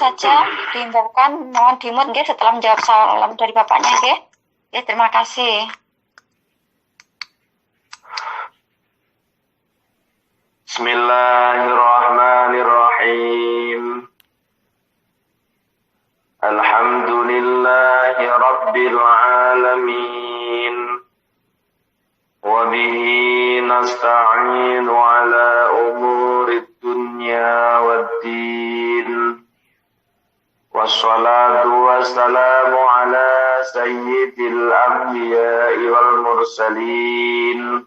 saja dihimbaukan, mohon dimut nggih setelah menjawab salam dari bapaknya nggih. Ya, terima kasih. Bismillahirrahmanirrahim. Alhamdulillahi rabbil alamin. Wa bihi nasta'inu ala umurid dunya waddin. Wassalatu wassalamu ala sayyidil anbiya'i wal mursalin.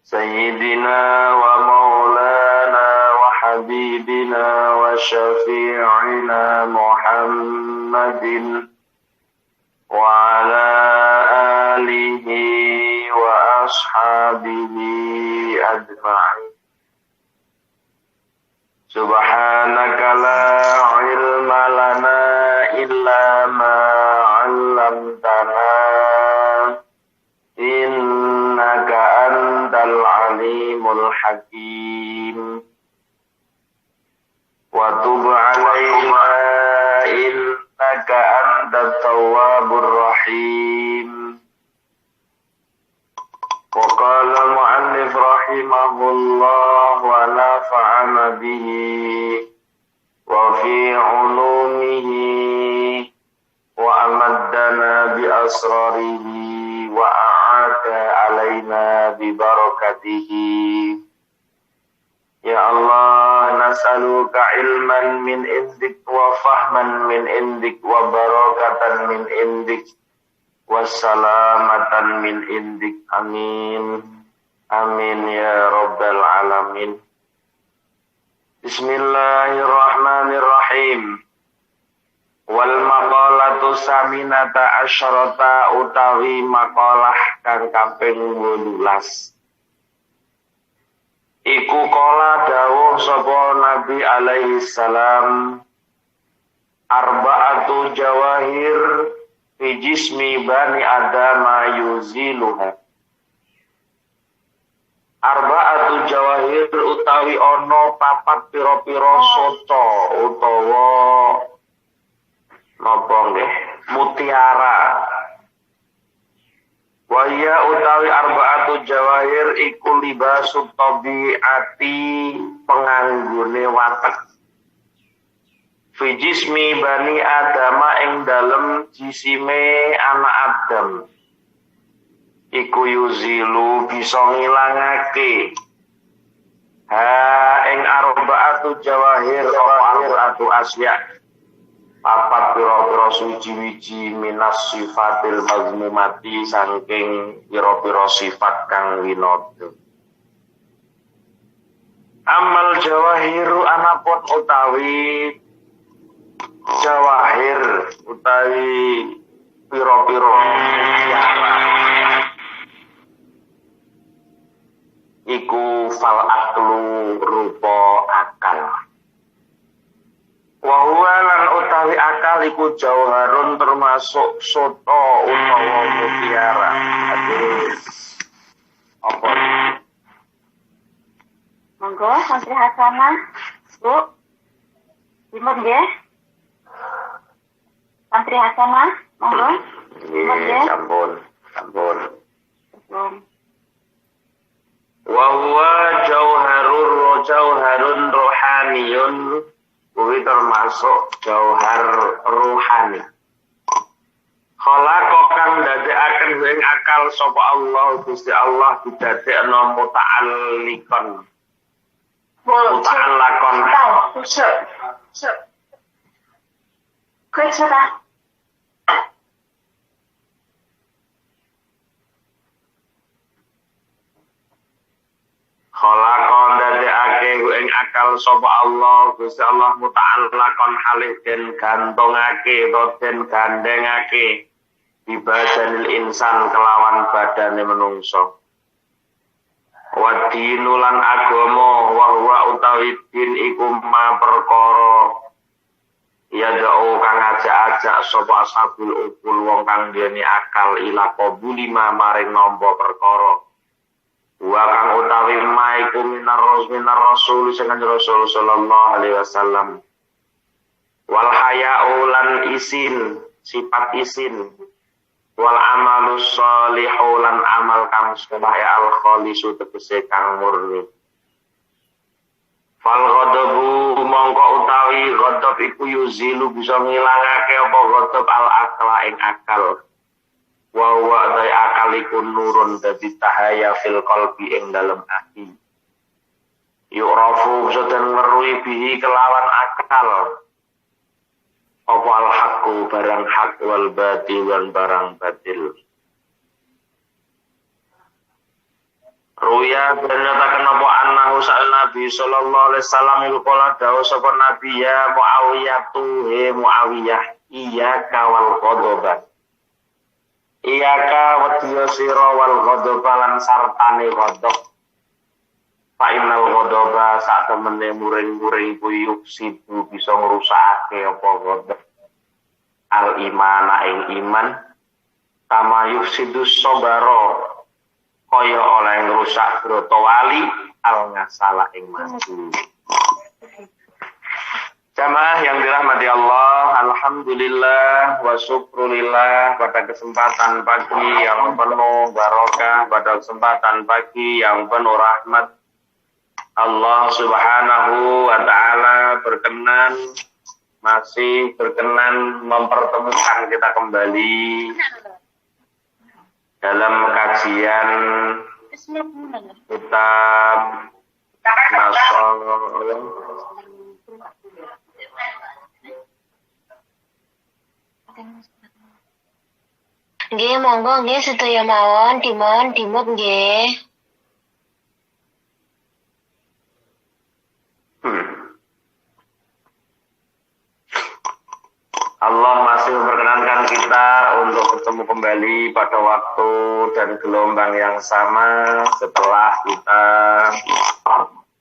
Sayyidina wa maulana wa habibina wa syafi'ina Muhammadin wa ala alihi wa ashabihi ajma'in. Subhanaka la ilma lana illa ma 'allamtana innaka antal alimul hakim. Wa tub 'alaina innaka antat tawwabur rahim. Wa qala mu'allif rahimahullah wa nafa'ana bihi wa fi 'ulumihi wa amaddana bi asrarihi wa a'ata alaina bi barakatihi. Ya Allah, nas'aluka ilman min indik wa fahman min indik wa barakatan min indik wassalamatan min indik. Amin. Amin ya rabbal alamin. Bismillahirrahmanirrahim. Wal maqalatu saminata asyrata utawi maqalah kang kaping 18. Iku kala dawuh sapa Nabi alaihi salam, arba'atu jawahir fi jismi bani adama yuziluha. Arba'atu jawahir utawi ono papat pira-pira soto utawa napa nggih mutiara. Waya utawi arba'atu jawahir iku libasu tabi'ati penganggone watek. Fi jismi bani adama ing dalem jisime anak Adam. Iku yuzilu bisa ngilangake ing arba'atu jawahir arba'atu asya. Papat pira-pira suci-wiji minas sifatil mazmumati saking pira-pira sifat kang winodha. Amal jawahiru anapun utawi jawahir utawi pira-pira mutiara iku fal aklu rupa akal. Wa huwa lan utawi akal iku jauharun termasuk soto utawa mutiara. Hadis apa? Monggo Santri Hasanah, Bu. Dimut nggih. Santri Hasanah, monggo. Nggih, sampun. Wa huwa jauharun rohaniyun. Kuwi termasuk jauhar ruhani. Khalaqa kang dadekaken ing akal sapa Allah Gusti Allah didadekno muta'alliqan. Muta'allaqan. Khalaqan dadekake ing akal sapa Allah Gusti Allah muta'allaqan halih den gantungake utawa den gandengake ibadanil insan kelawan badane menungso. Wa dinulan agama wa huwa utawi din iku ma perkara ya da'u kang ajak-ajak sapa ashabul ukul wong kang duweni akal ila qabuli ma maring nampa perkara. Wa kang utawi maiku minar rasul sing Rasul sallallahu alaihi wasallam wal haya'u lan isin, sifat isin, wal amalus sholihu lan amal kang saleh al khalisu tegese kang murni. Fal ghadabu mongko utawi ghadab iku yuzilu bisa ngilangake apa ghadab al akla ing akal. Wa wa dai akal iku nurun dadi tahaya fil qalbi ing dalem ati. Yu'rafu sedang ngerui bihi kelawan akal. Apa al haqqu barang hak wal batil lan barang batil. Ruya bernyatakan apa annahu sa'al Nabi sallallahu alaihi wasallam iku kala dawuh sapa Nabi ya Muawiyah he Muawiyah iyyaka wal ghadaba. Iyyaka wadiya sira wal ghadaba lan sartane ghadab. Fa innal ghadaba sak temene muring-muring ku yufsidu bisa ngrusakake apa ghadab. Al imana ing iman kama yufsidus sabara kaya oleh ngrusak broto wali al ngasalah ing maju. Jamaah yang dirahmati Allah, alhamdulillah wa syukurillah pada kesempatan pagi yang penuh barokah, pada kesempatan pagi yang penuh rahmat Allah Subhanahu wa taala masih berkenan mempertemukan kita kembali dalam kajian kitab Nasoleh. Nggih, monggo nggih sedaya mawon dimon dimut nggih. Allah masih memperkenankan kita untuk bertemu kembali pada waktu dan gelombang yang sama setelah kita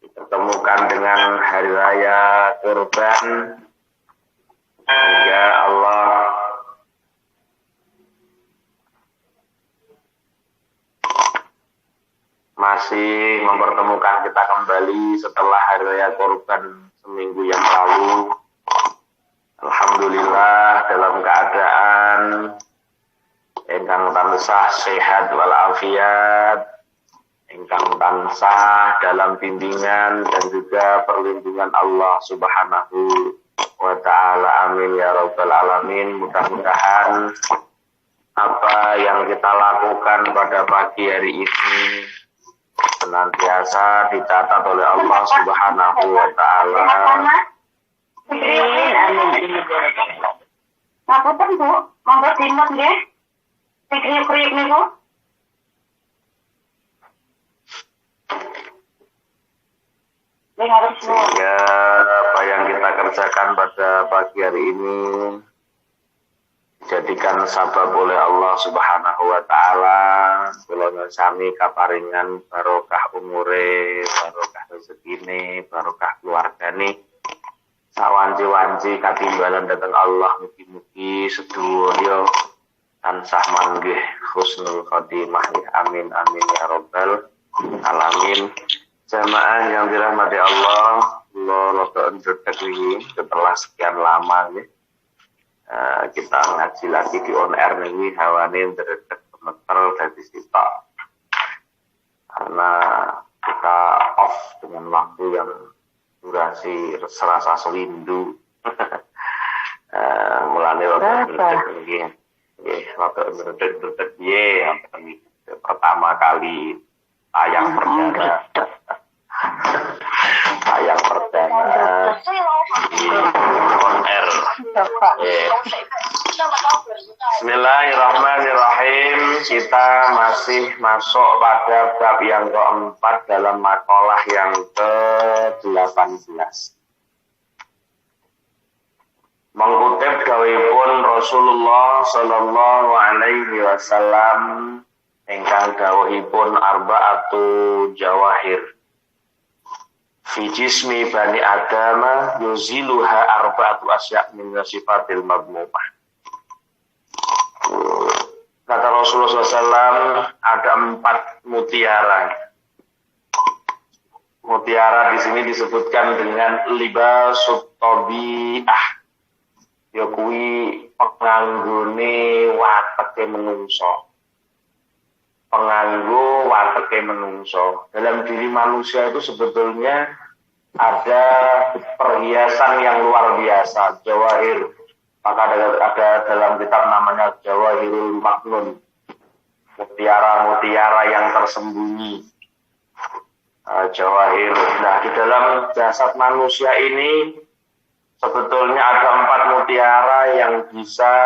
dipertemukan dengan Hari Raya Kurban. Hingga Allah masih mempertemukan kita kembali setelah Hari Raya Kurban seminggu yang lalu. Alhamdulillah dalam keadaan ingkang tansah sehat walafiat, ingkang tansah dalam bimbingan dan juga perlindungan Allah Subhanahu wa ta'ala. Amin ya rabbal alamin. Mudah-mudahan apa yang kita lakukan pada pagi hari ini senantiasa dicatat oleh Allah Subhanahu wa ta'ala. Amin. Ngapunten Bu, monggo dimut nggih. Kriuk-kriuk niku. Sehingga apa yang kita kerjakan pada pagi hari ini dijadikan sabab oleh Allah Subhanahu wa ta'ala. Kula sami kaparingan barokah umure, barokah rezekine, barokah keluargane. Sawanci-wanci katimbalan datang Allah mugi-mugi sedaya tansah manggih husnul khotimah. Amin amin ya rabbal alamin. Jamaah yang dirahmati Allah, kula ndredeg iki setelah sekian lama ya. Kita ngaji lagi di on air niki hawane ndredeg gemeter dadi sitok. Karena kita off dengan waktu yang durasi serasa sewindu. Mulane waktu pertama kali tayang perdana di on air. Bismillahirrahmanirrahim. Kita masih masuk pada bab yang keempat dalam makalah yang ke-18. Mengutip dawuhipun Rasulullah sallallahu alaihi wasallam ingkang dawuhipun arba'atu jawahir fi jismi bani adama yuziluha arba'atu asya' min sifatil madmumah. Kata Rasulullah SAW, ada 4 mutiara. Mutiara di sini disebutkan dengan libasut tabi'ah. ya kuwi penganggone wateke menungso. Penganggo wateke menungso. Dalam diri manusia itu sebetulnya ada perhiasan yang luar biasa, jawahir. Maka ada dalam kitab namanya Jawahirul Maknun, mutiara-mutiara yang tersembunyi. Jawahir. Nah, di dalam jasad manusia ini sebetulnya ada 4 mutiara yang bisa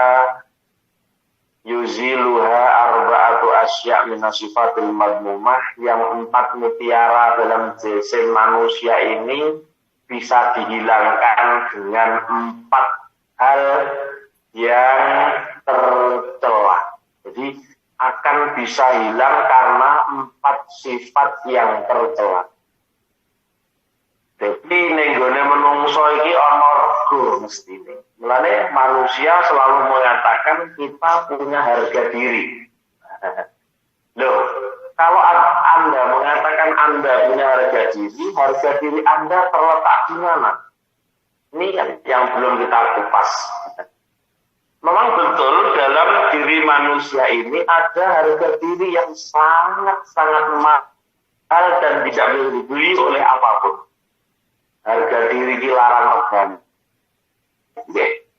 yuziluha arba'atu asya' minasifatil madmumah, yang 4 mutiara dalam jisim manusia ini bisa dihilangkan dengan 4 hal yang tercela. Jadi akan bisa hilang karena 4 sifat yang tercela. Jadi nenggone menungso iki ana rego mestine. Mulane manusia selalu mengatakan kita punya harga diri. Loh, kalau Anda mengatakan Anda punya harga diri Anda terletak di mana? Ini kan yang belum kita kupas. Memang betul dalam diri manusia ini ada harga diri yang sangat-sangat mahal dan tidak bisa dibeli oleh apapun. Harga diri dilarang regani.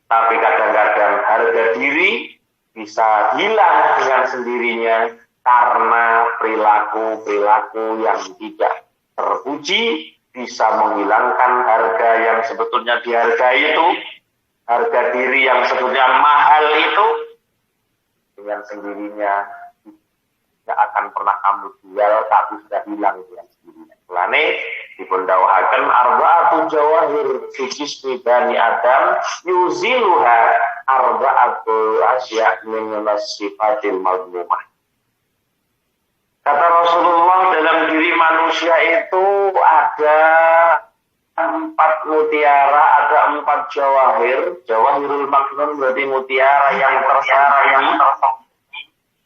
Tapi kadang-kadang harga diri bisa hilang dengan sendirinya karena perilaku-perilaku yang tidak terpuji bisa menghilangkan harga yang sebetulnya dihargai itu, harga diri yang sebetulnya mahal itu dengan sendirinya tidak akan pernah kamu jual, tapi sudah hilang dengan sendirinya. Mulane dipun dawuhaken arba'atu jawahir fi bani Adam yuziluha arba'atu asya' min sifatil madmumah. Kata Rasulullah, dalam diri manusia itu ada 4 mutiara, ada 4 jawahir. Jawahirul maknun berarti mutiara yang tersembunyi.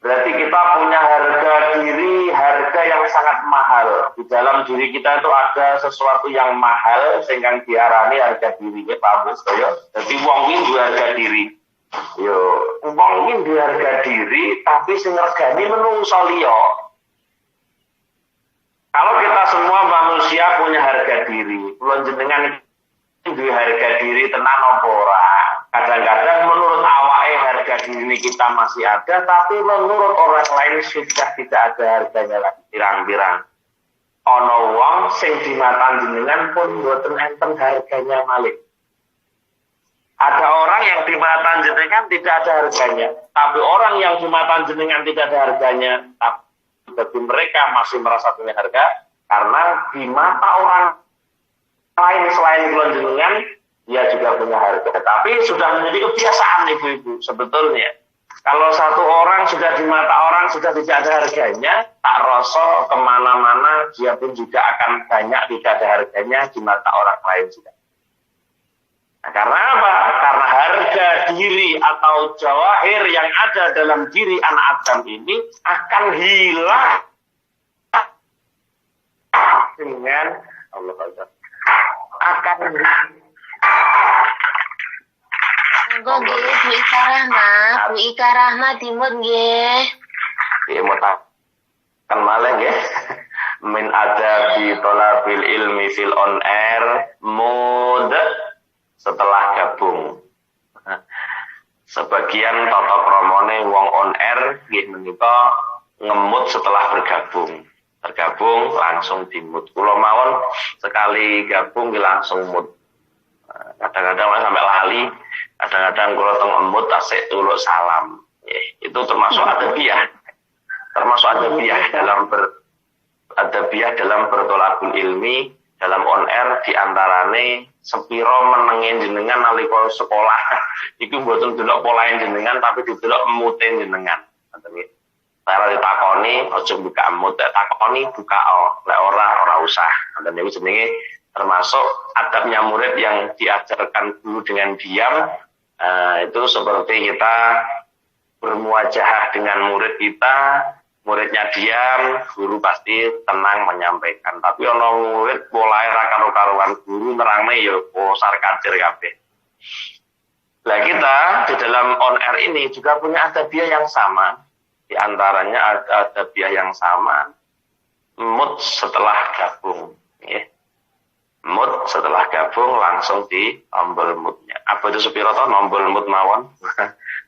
Berarti kita punya harga diri, harga yang sangat mahal. Di dalam diri kita itu ada sesuatu yang mahal sehingga diarani harga diri. Ya paham ya? Jadi wong iki duwe harga diri. Yo, wong iki duwe harga diri tapi sing regani menungso liya. Kalau kita semua manusia punya harga diri, kula jenengan duwe harga diri tenan apa ora? Kadang-kadang menurut awake harga diri kita masih ada, tapi menurut orang lain sudah tidak ada harganya lagi. Pirang-pirang. Ana wong sing di mata jenengan pun mboten enten harganya malih. Ada orang yang di mata jenengan tidak ada harganya, tapi orang yang di mata jenengan tidak ada harganya, tapi bagi mereka masih merasa punya harga karena di mata orang lain selain jenengan dia juga punya harga. Tapi sudah menjadi kebiasaan ibu-ibu sebetulnya. Kalau satu orang sudah di mata orang sudah tidak ada harganya, tak rasa kemana-mana dia pun juga akan banyak tidak ada harganya di mata orang lain juga. Nah, karena apa? Karena harga diri atau jawahir yang ada dalam diri anak Adam ini akan hilang dengan Allah Akbar. Akan Monggo nggih Bu Ika Rahma, Bu Ika Rahma dimut nggih. Nggih mutaken malih nggih. Min adabi thalabil ilmi fil on air mode setelah gabung. Sebagian tata kramane wong on air nggih menika ngemut setelah bergabung. Tergabung langsung dimut. Kula mawon sekali gabung langsung mut. Kadang-kadang sampai lali, kadang-kadang kula teng emut tasik tuluk salam. Itu termasuk adabiah. Termasuk adabiah dalam bertolakul ilmi, dalam on air diantarane sepiro menengin jenengan nalika sekolah iku mboten delok polahe jenengan tapi didelok emute jenengan. Cara ditakoni aja buka emut, takoni buka lek ora usah. Dan niku jenenge termasuk adabnya murid yang diajarkan guru dengan diam. Itu seperti kita bermuajahah dengan murid kita, muridnya diam, guru pasti tenang menyampaikan. Tapi ana murid polahe ra karo-karuan guru nerangne ya sarkacir kabeh. Nah kita di dalam on air ini juga punya adabiah yang sama. Di antaranya ada adabiah yang sama. Mood setelah gabung. Ya. Mood setelah gabung langsung di tombol moodnya. Apa itu sepiroto tombol mood mawon?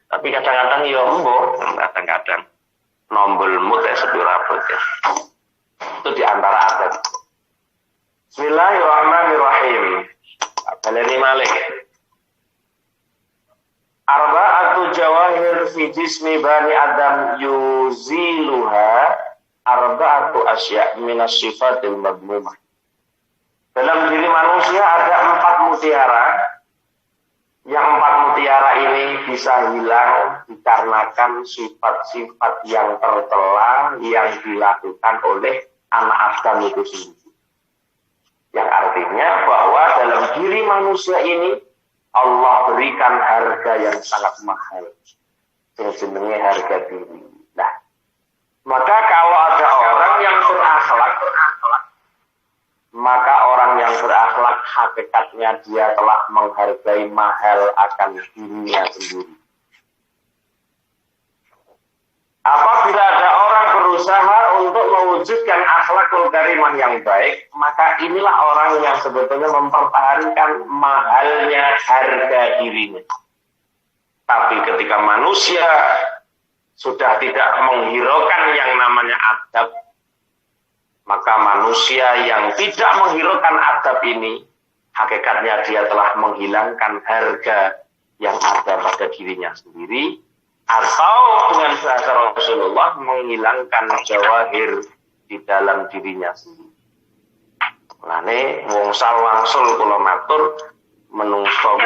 Tapi kadang-kadang ya embo, kadang-kadang tombol mood ya sepirapot ya. Itu di antara adab. Bismillahirrahmanirrahim. Baleni malih. Arba'atu jawahir fi jismi bani Adam yuziluha arba'atu asya' minas sifatil madmumah. Dalam diri manusia ada 4 mutiara. Yang 4 mutiara ini bisa hilang dikarenakan sifat-sifat yang tercela yang dilakukan oleh anak Adam itu sendiri. Yang artinya bahwa dalam diri manusia ini Allah berikan harga yang sangat mahal. Yang jenenge harga diri. Nah, maka kalau ada orang yang berakhlak, maka orang yang berakhlak hakikatnya dia telah menghargai mahal akan dirinya sendiri. Apabila ada orang berusaha untuk mewujudkan akhlakul karimah yang baik, maka inilah orang yang sebetulnya mempertahankan mahalnya harga dirinya. Tapi ketika manusia sudah tidak menghiraukan yang namanya adab, maka manusia yang tidak menghiraukan adab ini, hakikatnya dia telah menghilangkan harga yang ada pada dirinya sendiri, atau dengan bahasa Rasulullah menghilangkan jawahir di dalam dirinya sendiri. Lane wong salwangsul kula matur menungso.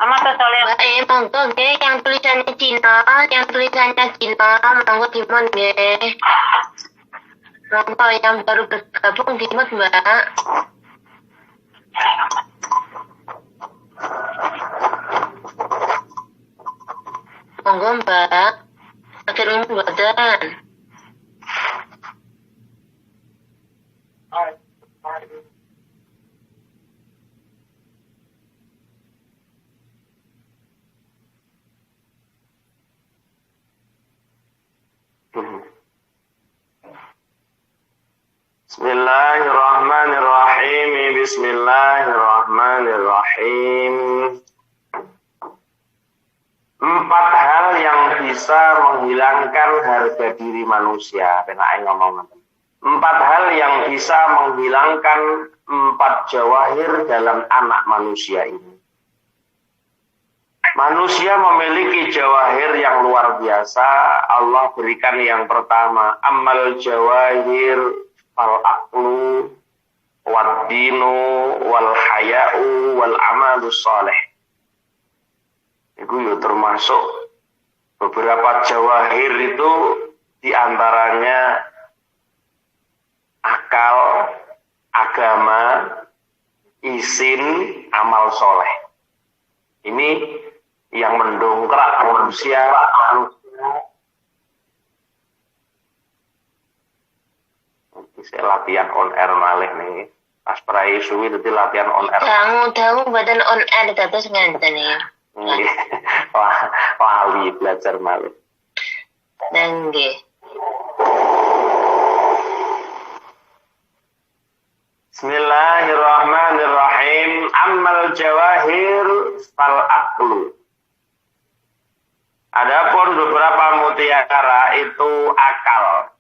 Ama tersoleh. Monggo nggih yang tulisannya Cina, monggo dimon nggih. Monggo yang baru bergabung dimon, Mbak. Monggo Mbak, akhirnya badan. Bismillahirrahmanirrahim. Bismillahirrahmanirrahim. 4 hal yang bisa menghilangkan harga diri manusia. Penak ngomong. 4 hal yang bisa menghilangkan 4 jawahir dalam anak manusia ini. Manusia memiliki jawahir yang luar biasa. Allah berikan yang pertama, amal jawahir fal aqlu wad dinu wal haya'u wal amalu shalih. Itu ya termasuk beberapa jawahir itu diantaranya akal, agama, isin, amal soleh. Ini yang mendongkrak manusia. Saya latihan on air malih nih. Pas prai suwi dadi latihan on air. Dangu badan on air terus ngenten ya. Wah, wali belajar malih. Nggih. Bismillahirrahmanirrahim. Amal jawahir fal aqlu. Adapun beberapa mutiara itu akal.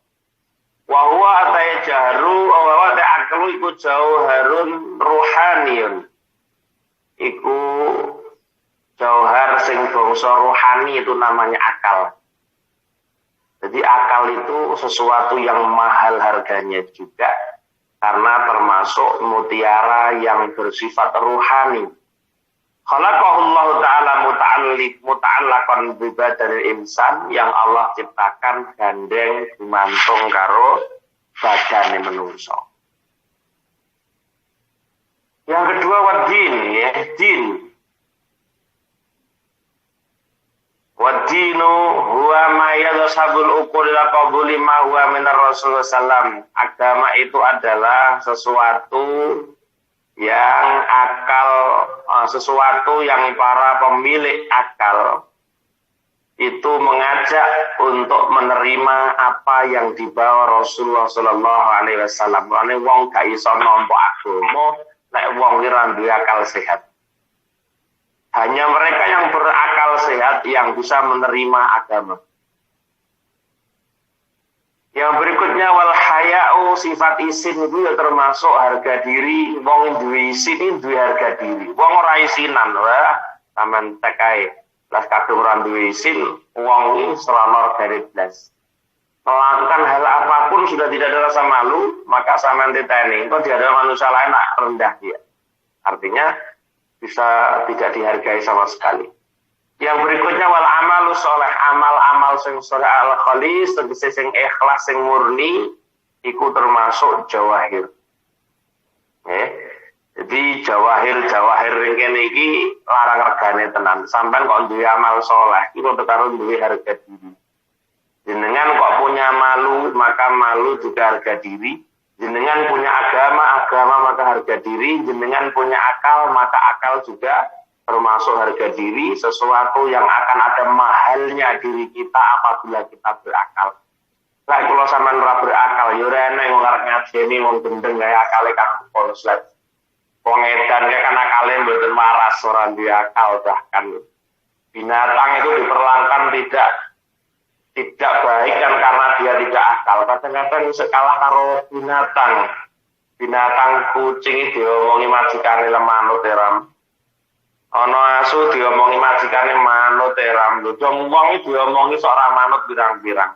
Wa huwa atayjaru wa aklu iku jauharun ruhaniyun. Iku jauhar sing bangsa rohani itu namanya akal. Jadi akal itu sesuatu yang mahal harganya juga karena termasuk mutiara yang bersifat rohani. Khalaqahullahu ta'ala muta'allaqan bi badanil insan, yang Allah ciptakan gandeng gumantung karo badane menungso. Yang kedua wadin, ya, din. Wadinu huwa ma yadhhabul uqul ila qabuli ma huwa minar Rasulullah sallam. Agama itu adalah sesuatu yang akal, sesuatu yang para pemilik akal itu mengajak untuk menerima apa yang dibawa Rasulullah Shallallahu Alaihi Wasallam. Karena wong gak iso nampa agama, nek wong ora duwe akal sehat. Hanya mereka yang berakal sehat yang bisa menerima agama. Yang berikutnya wal haya'u, sifat isin itu ya termasuk harga diri. Wong duwe isin ini duwe harga diri. Wong ora isinan, wah sampean tek ae. Las kadung ora duwe isin, wong iki selama dari blas. Melakukan hal apapun sudah tidak ada rasa malu, maka sampean titeni. Engko dia ada manusia lain nak rendah dia. Artinya bisa tidak dihargai sama sekali. Yang berikutnya wal amalu sholeh, amal-amal sing sholeh al khalis, tegese sing ikhlas sing murni iku termasuk jawahir. Jadi jawahir yang kene iki larang regane tenan. Sampeyan kok duwe amal sholeh iku padha karo duwe harga diri. Jenengan kok punya malu, maka malu juga harga diri. Jenengan punya agama maka harga diri. Jenengan punya akal, maka akal juga termasuk harga diri, sesuatu yang akan ada mahalnya diri kita apabila kita berakal. Lah kalau sampean ora berakal, yo ora enak wong arep ngajeni wong gendeng gawe akale kang konslet. Wong edan kan akale mboten waras, ora duwe akal bahkan. Binatang itu diperlakukan tidak baik kan karena dia tidak akal. Kadang-kadang sekalah karo binatang. Binatang kucing itu diomongi majikane lemanut teram. Ana asu diomongi majikane manut teram. Dong wong iki diomongi sok ora manut pirang-pirang.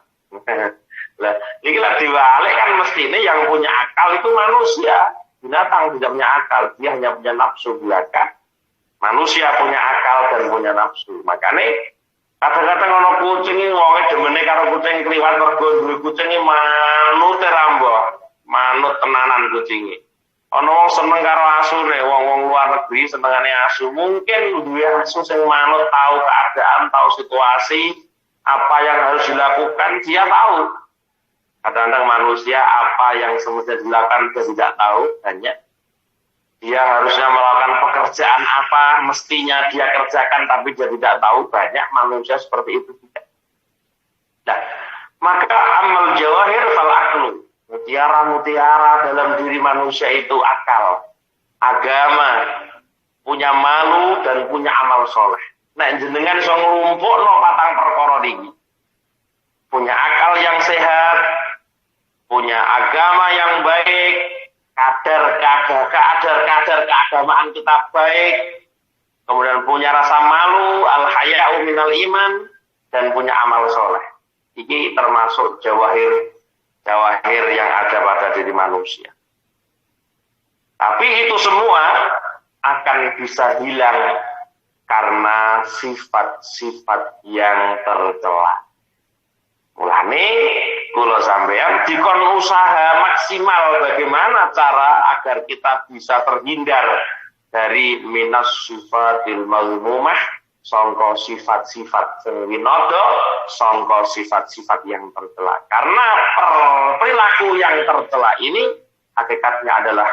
Lah, iki lek diwalik kan mestine yang punya akal itu manusia. Binatang tidak punya akal, dia hanya punya nafsu belaka. Manusia punya akal dan punya nafsu. Makanya kadang-kadang ana kucing iki wonge demene karo kucing kliwat mergo duwe kucing iki manut terambo. Manut tenanan kucing iki. Ana wong seneng karo asune, wong luar negeri senengane asu. Mungkin duwe asu sing manut, tahu keadaan, tahu situasi, apa yang harus dilakukan, dia tahu. Kadang-kadang manusia apa yang semestinya dilakukan dia tidak tahu, hanya dia harusnya melakukan pekerjaan apa mestinya dia kerjakan tapi dia tidak tahu. Banyak manusia seperti itu tidak. Nah, maka amal jawahir fal aqlu. Mutiara-mutiara dalam diri manusia itu akal, agama, punya malu dan punya amal soleh. Nah jenengan iso nglumpukno patang perkara niki. Punya akal yang sehat, punya agama yang baik, kadar keagamaan kita baik, kemudian punya rasa malu, al-haya'u minal iman, dan punya amal soleh. Ini termasuk jawahir yang ada pada diri manusia. Tapi itu semua akan bisa hilang karena sifat-sifat yang tercela. Mulane kula sampeyan dikon usaha maksimal bagaimana cara agar kita bisa terhindar dari minas sifatil mazmumah, sangka sifat-sifat sing winada, sangka sifat-sifat yang tercela. Karena perilaku yang tercela ini hakikatnya adalah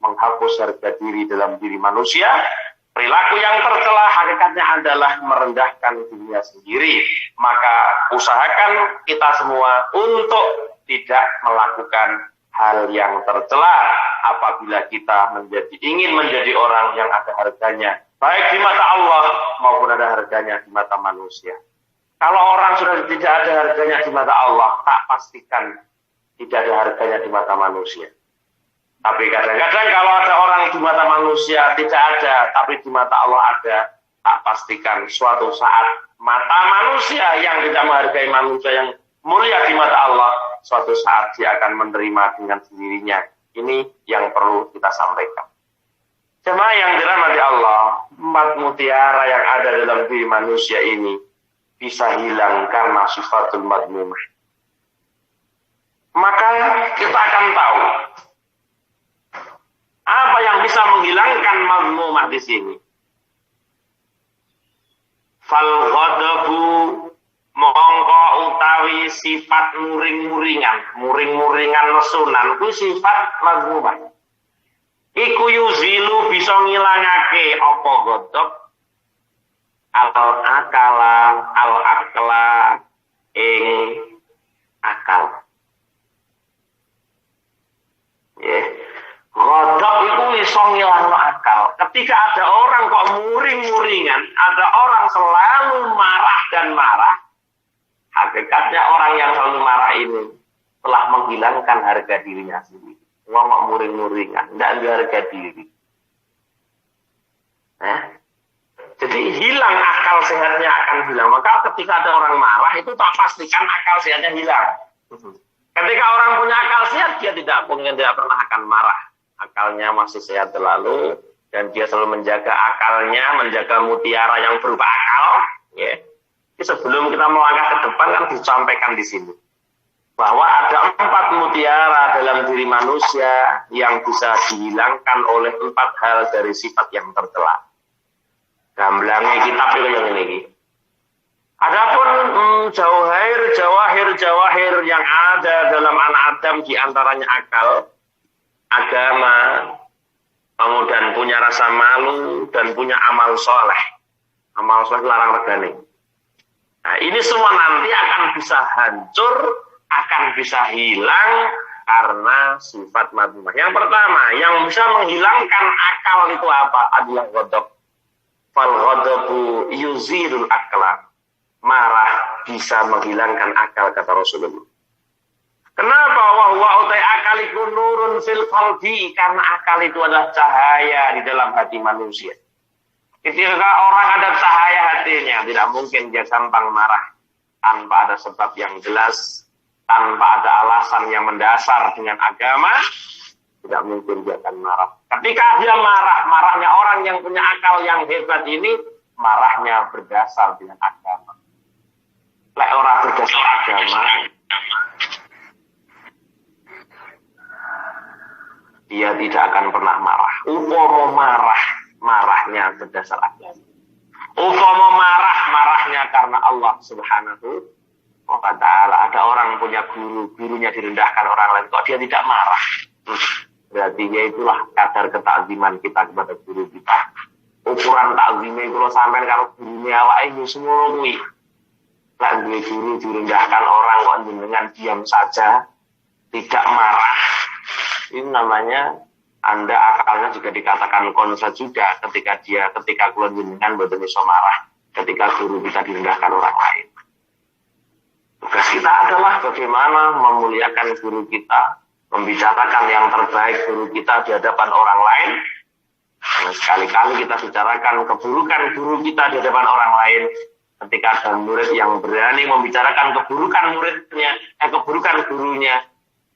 menghapus harga diri dalam diri manusia. Perilaku yang tercela hakikatnya adalah merendahkan dirinya sendiri. Maka usahakan kita semua untuk tidak melakukan hal yang tercela apabila kita ingin menjadi orang yang ada harganya, baik di mata Allah maupun ada harganya di mata manusia. Kalau orang sudah tidak ada harganya di mata Allah, tak pastikan tidak ada harganya di mata manusia. Tapi kadang-kadang kalau ada orang di mata manusia tidak ada, tapi di mata Allah ada, tak pastikan suatu saat mata manusia yang tidak menghargai manusia yang mulia di mata Allah, suatu saat dia akan menerima dengan sendirinya. Ini yang perlu kita sampaikan. Jemaah yang dirahmati Allah, 4 mutiara yang ada dalam diri manusia ini bisa hilang karena sifatul madmumah. Maka kita akan tahu apa yang bisa menghilangkan madmumah di sini. Fal ghadabu, mongko utawi sifat muring-muringan nesunan ku sifat madmumah. iku yuzilu bisa ngilangake apa ghadab al-akla ing akal. Ya. Ghadab itu iso ngilangno akal. Ketika ada orang kok muring-muringan, ada orang selalu marah dan marah, hakikatnya orang yang selalu marah ini telah menghilangkan harga dirinya sendiri. Ngomong muring-muringan, tidak ada harga diri. Jadi hilang akal sehatnya akan hilang. Maka ketika ada orang marah itu tak pastikan akal sehatnya hilang. Ketika orang punya akal sehat, dia tidak pernah akan marah. Akalnya masih sehat selalu dan dia selalu menjaga akalnya, menjaga mutiara yang berupa akal. Ya. Jadi sebelum kita melangkah ke depan kan disampaikan di sini bahwa ada 4 mutiara dalam diri manusia yang bisa dihilangkan oleh 4 hal dari sifat yang tercela. Gamblangnya kitab itu yang ini. Adapun jawahir yang ada dalam anak Adam di antaranya akal, agama, kemudian punya rasa malu dan punya amal soleh. Amal soleh larang regane. Nah, ini semua nanti akan bisa hancur, akan bisa hilang karena sifat madhumah. Yang pertama, yang bisa menghilangkan akal itu apa? Adalah ghadab. Fal ghadabu yuzilul akla. Marah bisa menghilangkan akal, kata Rasulullah. Kenapa? Wahwa utai akal itu nurun fil qalbi, karena akal itu adalah cahaya di dalam hati manusia. Ketika orang ada cahaya hatinya, tidak mungkin dia gampang marah tanpa ada sebab yang jelas, tanpa ada alasan yang mendasar dengan agama. Tidak mungkin dia akan marah. Ketika dia marahnya orang yang punya akal yang hebat ini, marahnya berdasar dengan agama. Lek orang berdasar agama, dia tidak akan pernah marah. Umpama marahnya berdasar agama. Umpama marahnya karena Allah Subhanahu wa ta'ala. Ada orang punya gurunya direndahkan orang lain, kok dia tidak marah? Berarti ya itulah kadar ketakziman kita kepada guru kita. Ukuran takzimnya itu lo sampai kalau gurunya awake semua kuwi. Lah guru direndahkan orang kok dengan diam saja, tidak marah. Ini namanya Anda akalnya juga dikatakan konsa juga ketika kula jenengan mboten iso marah ketika guru kita direndahkan orang lain. Tugas kita adalah bagaimana memuliakan guru kita, membicarakan yang terbaik guru kita di hadapan orang lain. Nah, sekali-kali kita bicarakan keburukan guru kita di hadapan orang lain. Ketika ada murid yang berani membicarakan keburukan muridnya, keburukan gurunya,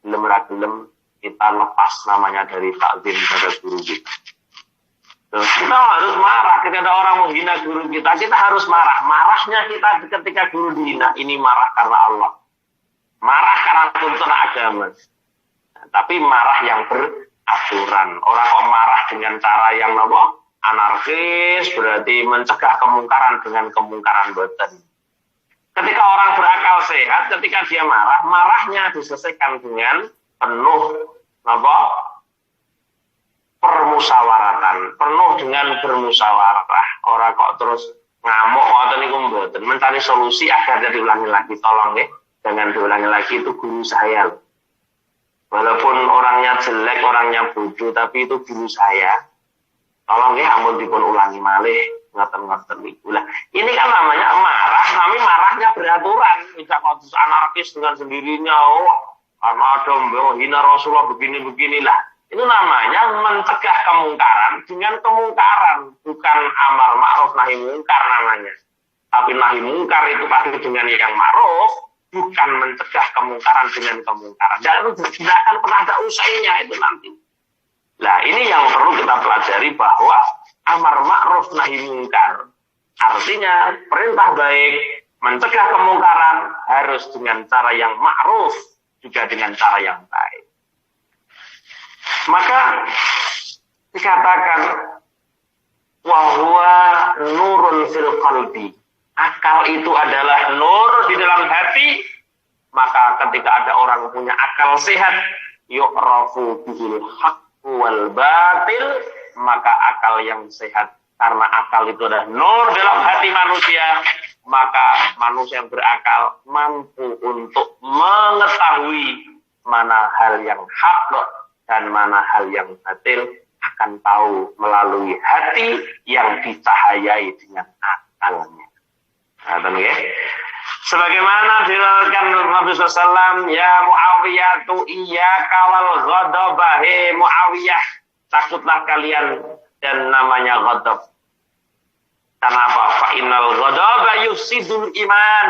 belum kita lepas namanya dari takzim pada guru kita. Terus kita harus marah ketika ada orang menghina guru kita harus marah. Marahnya kita ketika guru dihina, ini marah karena Allah. Marah karena tuntunan agama. Tapi marah yang beraturan. Orang kok marah dengan cara yang anarkis, berarti mencegah kemungkaran dengan kemungkaran boten. Ketika orang berakal sehat, ketika dia marahnya diselesaikan dengan penuh permusyawaratan, penuh dengan bermusyawarah. Orang kok terus ngamuk ngoten niku mboten, mencari solusi agar tidak diulangi lagi. Tolong ya, jangan diulangi lagi, itu guru saya. Walaupun orangnya jelek, orangnya bodoh, tapi itu guru saya. Tolong ya, ampun dipun ulangi malih, ngoten-ngoten niku. Lah, ini kan namanya marah, tapi marahnya beraturan, tidak kok anarkis dengan sendirinya. Karena ada hina Rasulullah begini-beginilah. Itu namanya mencegah kemungkaran dengan kemungkaran, bukan amar ma'ruf nahi mungkar namanya. Tapi nahi mungkar itu pasti dengan yang ma'ruf, bukan mencegah kemungkaran dengan kemungkaran. Dan itu tidak akan pernah ada usainya itu nanti. Nah, ini yang perlu kita pelajari bahwa amar ma'ruf nahi mungkar artinya perintah baik, mencegah kemungkaran harus dengan cara yang ma'ruf, juga dengan cara yang baik. Maka dikatakan wahwa nurun fil qalbi. Akal itu adalah nur di dalam hati. Maka ketika ada orang punya akal sehat, yu'rafu bihil haq wal batil, maka akal yang sehat, karena akal itu adalah nur dalam hati manusia, maka manusia yang berakal mampu untuk mengetahui mana hal yang hak dan mana hal yang batil, akan tahu melalui hati yang dicahayai dengan akalnya. Nah, ya. Sebagaimana diriwayatkan Nabi SAW, ya Muawiyah tu iya kawal ghadabah, he Muawiyah, takutlah kalian dan namanya ghadab. Kenapa? Fa innal ghadaba yufsidul iman.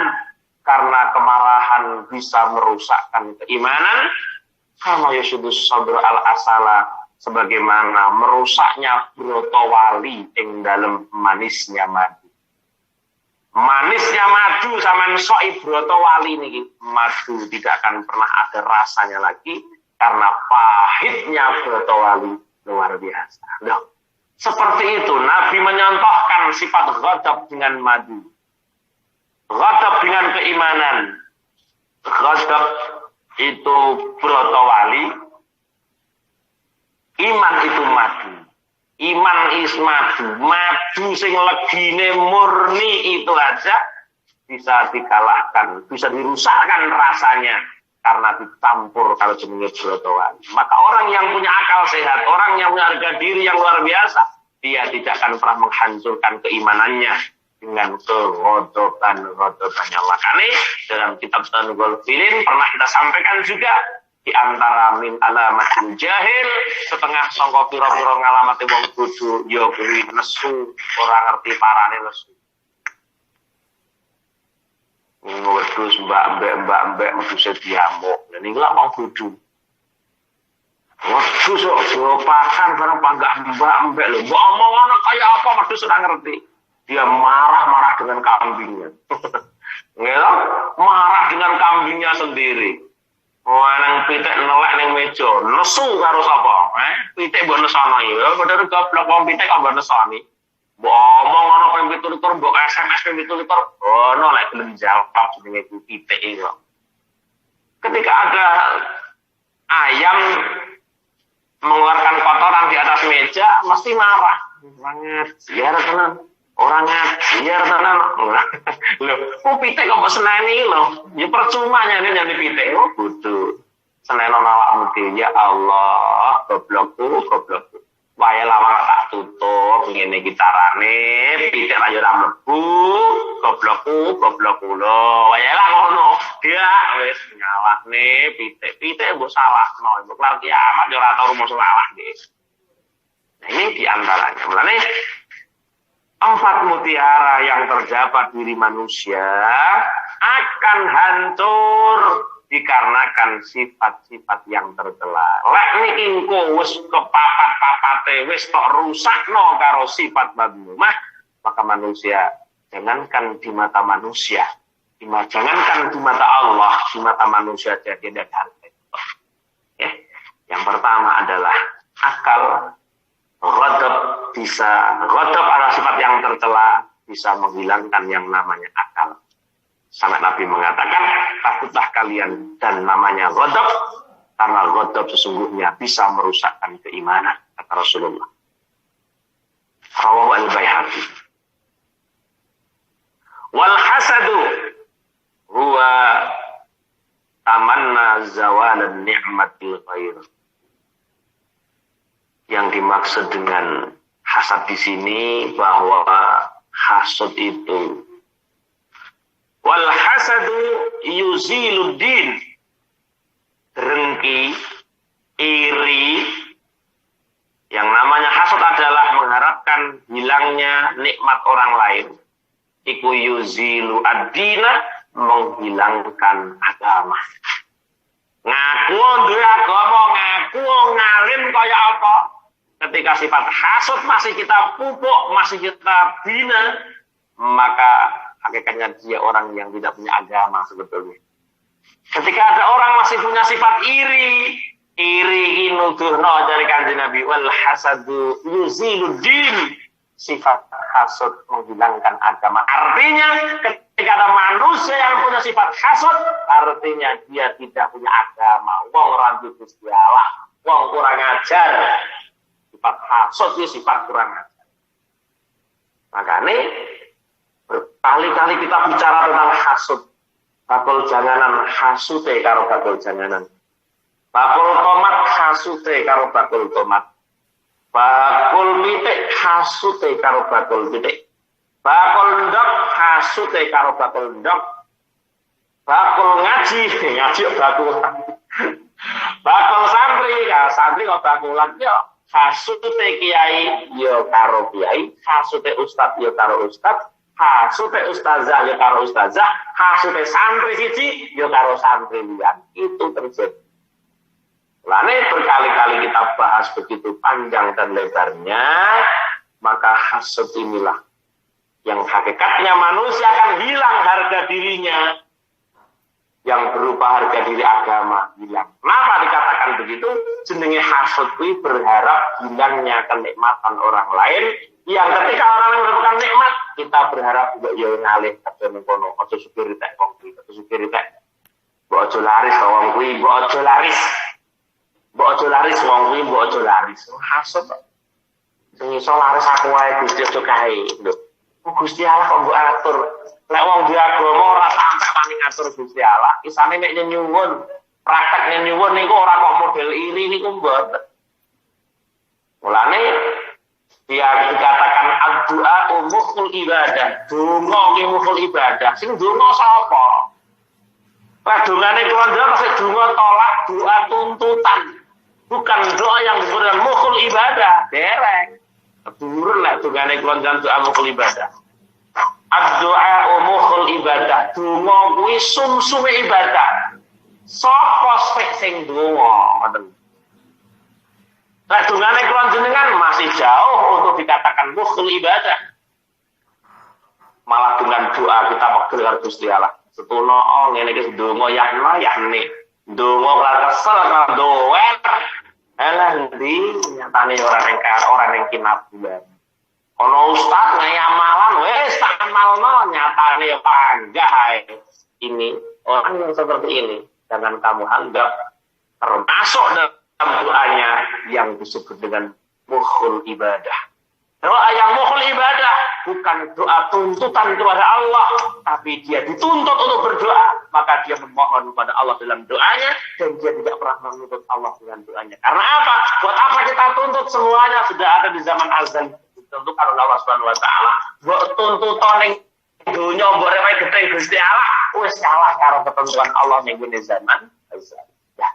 Karena kemarahan bisa merusakkan keimanan. Kama yusudus sabr al asala, sebagaimana merusaknya brotowali ing dalam manisnya madu. Manisnya madu sama soi brotowali niki, madu tidak akan pernah ada rasanya lagi karena pahitnya brotowali luar biasa. Loh, seperti itu Nabi menyontohkan sifat ghadab dengan madu, ghadab dengan keimanan. Ghadab itu brotowali, iman itu madu. Iman is madu, madu sing legine murni itu aja bisa dikalahkan, bisa dirusakkan rasanya karena dicampur kalau jenenge brotowali. Maka orang yang punya akal sehat, orang yang punya harga diri yang luar biasa, dia tidak akan pernah menghancurkan keimanannya dengan kegodoban-godobannya. Makanya dalam kitab Tanghul Filin pernah kita sampaikan juga, di antara min alamatil jahil, setengah sangka pira-pira ngalamate wong bodho ya kuwi nesu, ora ngerti parane nesu. Wedhus mbak-mbak wedhus diamuk. Lah niku lak wong bodho. Wedhus kok pakan barang panggak mbak-mbak lho. Mbok omong ngono kaya apa wedhus ora ngerti. Dia marah-marah dengan kambingnya. Nggih, marah dengan kambingnya sendiri. Wanang pitik nelek ning meja, nesu karo sapa? Pitik mbok nesono ya, padha goblok wong pitik kok mbok nesoni. Mbok omong ana ping 17, mbok SMS ping 17, ono lek gelem jawab jenenge pitik iki kok. Ketika ada ayam mengeluarkan kotoran di atas meja, mesti marah. Banget, ya tenan. Orang ngajar tenan. Lho, kok pitik kok mbok seneni lho. Ya percuma nyane pitik. Oh, bodoh. Seneno awakmu dhewe, ya Allah, goblokku. Wae lawang tak tutup ngene iki carane, pitik ayo ora mlebu. Goblokku lho. Wae lah ngono. Dia wis nyalahne pitik mbok salahno. Mbok kelar kiamat ya ora tau rumus salah nggih. Nah, ini di antaranya. Mulane 4 mutiara yang terdapat diri manusia akan hancur dikarenakan sifat-sifat yang tercela. Lek niki engko wis kepapat-papate wis tok rusakno karo sifat madmumah, maka manusia jangankan di mata manusia, jangankan di mata Allah, di mata manusia jadi tidak harga. Yang pertama adalah akal. Ghadab adalah sifat yang tercela, bisa menghilangkan yang namanya akal. Sampai Nabi mengatakan, takutlah kalian dan namanya ghadab, karena ghadab sesungguhnya bisa merusakkan keimanan, kata Rasulullah. Rawahu al-Baihaqi. Wal hasadu huwa tamanna zawalan ni'matil ghair. Yang dimaksud dengan hasad di sini bahwa hasad itu wal hasadu yuziluddin, dengki, iri. Yang namanya hasad adalah mengharapkan hilangnya nikmat orang lain. Iku yuzilu ad-dina, menghilangkan agama. Ngaku duwe agama, ngaku ngalim kaya apa? Ketika sifat hasud masih kita pupuk, masih kita bina, maka hakikatnya dia orang yang tidak punya agama sebetulnya. Ketika ada orang masih punya sifat iri nuduhno dari kanjeng Nabi, wal hasadu yuziluddin, sifat hasud menghilangkan agama. Artinya ketika ada manusia yang punya sifat hasud, artinya dia tidak punya agama. Wong ora Gusti Allah. wong kurang ajar. Sifat hasud itu sifat kurang ajar. Makanya berkali-kali kita bicara tentang hasud. Bakul janganan hasute karo bakul janganan. Bakul tomat hasute karo bakul tomat. Bakul pitik hasute karo bakul pitik. Bakul ndok hasute karo bakul ndok. Bakul ngaji bakul. Bakul santri, santri kok bakulan yo. Hasute kiai yo karo kiai, hasute ustad yo karo ustad, hasute ustazah yo karo ustazah, hasute santri siji yo karo santri liyan. Itu terjadi. Lalu berkali-kali kita bahas begitu panjang dan lebarnya, maka hasud inilah yang hakikatnya manusia akan hilang harga dirinya, yang berupa harga diri agama hilang. Kenapa dikatakan begitu? Jenenge hasud kuwi berharap hilangnya kenikmatan orang lain, yang ketika orang lain mendapatkan nikmat, kita berharap mbok yo ngalih kabeh mengkono, aja supir tek wong kuwi, aja supir tek. Mbok aja laris wong kuwi, mbok aja laris. Mbok aja laris wong kuwi, mbok aja laris. Hasud kok. Sing iso laris aku wae Gusti aja kae, lho. Gusti Allah kok mbok atur. Lek wong duwe agama ora sampe wani ngatur Gusti Allah. Isane nek nyuwun, praktek nyuwun niku ora kok model iri niku mboten. Mulane dia dikatakan ad-du'a mukhul ibadah. Donga ki mukhul ibadah. Sing donga sapa? Lah dongane kula ndak pasti donga tolak, doa tuntutan. Bukan doa yang disebut dengan mukhul ibadah. Dereng. Turun lah dongane kula ndak doa mukhul ibadah. Ad-du'a mukhul ibadah. Donga kuwi sumsume ibadah. Sapa sing donga ngoten. Lah dongane kula jenengan masih jauh untuk dikatakan mukhul ibadah. Malah dengan doa kita pegel karo Gusti Allah. Setuno ngene iki ndonga yakne. Ndonga ora kesel karo doer. Alah ndi nyatane ora ning kinabulan. Ana ustaz ngayamalan wis tak amalno nyatane panggah ini orang yang seperti ini jangan kamu anggap termasuk dalam doanya yang disebut dengan mukhul ibadah. Doa yang mukhul ibadah bukan doa tuntutan kepada Allah, tapi dia dituntut untuk berdoa, maka dia memohon kepada Allah dalam doanya dan dia tidak pernah menuntut Allah dengan doanya. Karena apa? Buat apa kita tuntut? Semuanya sudah ada di zaman azal ditentukan oleh Allah Subhanahu wa taala. Buat tuntutan ning dunya mbok rewe gedhe Gusti Allah, wis kalah karo ketentuan Allah ning zaman azal. Ya.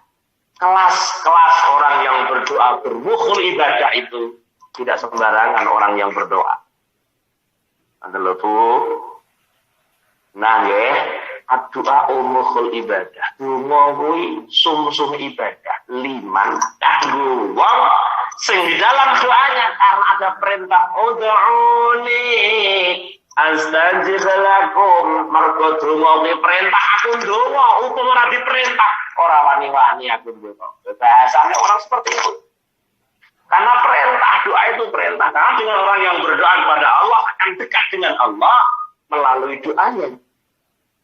Kelas-kelas orang yang berdoa bermukhul ibadah itu tidak sembarangan orang yang berdoa. Adalah tuh. Nah nggih, doa mukhul ibadah. Donga kuwi sum-sum ibadah. Liman kanggo wong sing di dalam doanya karena ada perintah ud'uni astajib lakum. Mergo donga kuwi perintah aku donga, hukum ora diperintah. Ora wani-wani aku donga. Bahasane orang seperti itu. Karena perintah doa itu perintah. Karena dengan orang yang berdoa kepada Allah akan dekat dengan Allah melalui doanya.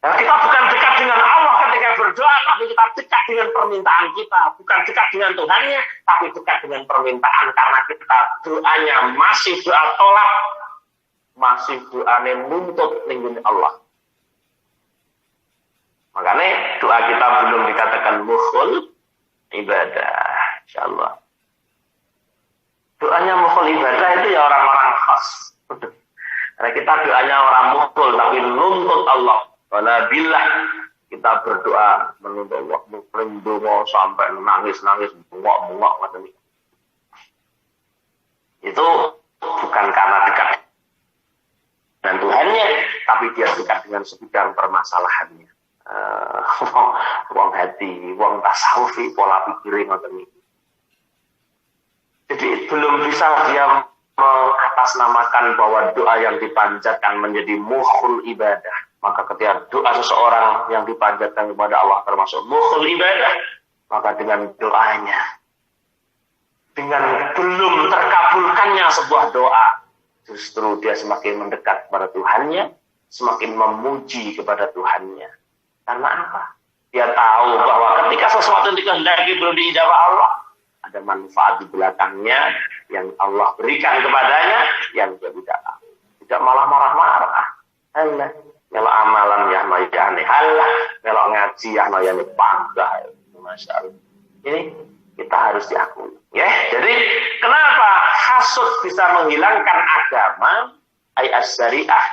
Nah, kita bukan dekat dengan Allah ketika berdoa, tapi kita dekat dengan permintaan kita. Bukan dekat dengan Tuhannya, tapi dekat dengan permintaan. Karena kita doanya masih doa tolak, masih doanya nuntut dengan Allah. Makanya doa kita belum dikatakan mukhul ibadah. InsyaAllah. Doanya mukhul ibadah itu ya orang-orang khas. Karena kita doanya orang mukhul tapi nuntut Allah. Wala billah kita berdoa menuntut Allah, mendonga sampai nangis-nangis, bengok-bengok macam itu. Itu bukan karena dekat dengan Tuhannya, tapi dia dekat dengan sebidang permasalahannya. Wong hati, wong tasawufi, pola pikirin macam itu. Jadi belum bisa dia mengatasnamakan bahwa doa yang dipanjatkan menjadi mukhul ibadah. Maka ketika doa seseorang yang dipanjatkan kepada Allah termasuk mukhul ibadah, maka dengan doanya, dengan belum terkabulkannya sebuah doa, justru dia semakin mendekat kepada Tuhannya, semakin memuji kepada Tuhannya. Karena apa? Dia tahu bahwa ketika sesuatu yang dikehendaki belum diijabah Allah, ada ada manfaat di belakangnya yang Allah berikan kepadanya yang dia tidak tahu. Tidak malah marah-marah. Halah, melok amalan ya no ya aneh. Halah, melok ngaji ya no ya bangga. Masya Allah. Ini kita harus diakui. Ya, jadi kenapa hasud bisa menghilangkan agama? As-syariah,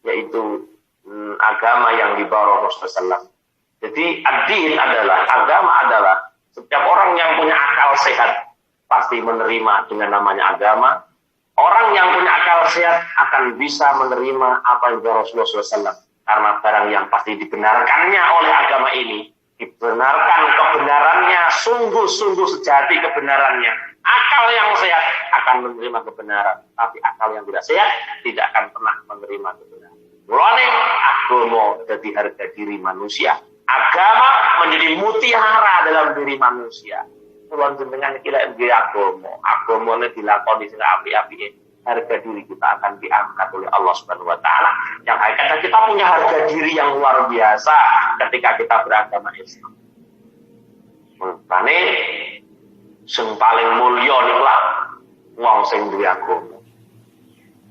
yaitu agama yang dibawa Rasulullah SAW. Jadi ad-din adalah, agama adalah, setiap orang yang punya akal sehat pasti menerima dengan namanya agama. Orang yang punya akal sehat akan bisa menerima apa yang dibawa Rasulullah SAW. Karena barang yang pasti dibenarkannya oleh agama ini, dibenarkan kebenarannya, sungguh-sungguh sejati kebenarannya. Akal yang sehat akan menerima kebenaran, tapi akal yang tidak sehat tidak akan pernah menerima kebenaran. Mulane agama jadi harga diri manusia. Agama menjadi mutiara dalam diri manusia. Kulon jenengan kira agama. Agamane dilakoni sing apik-apike, harga diri kita akan diangkat oleh Allah Subhanahu wa taala. Yang hakikatnya kita punya harga diri yang luar biasa ketika kita beragama Islam. Mulane sing paling mulya niku wong sing duwe agama.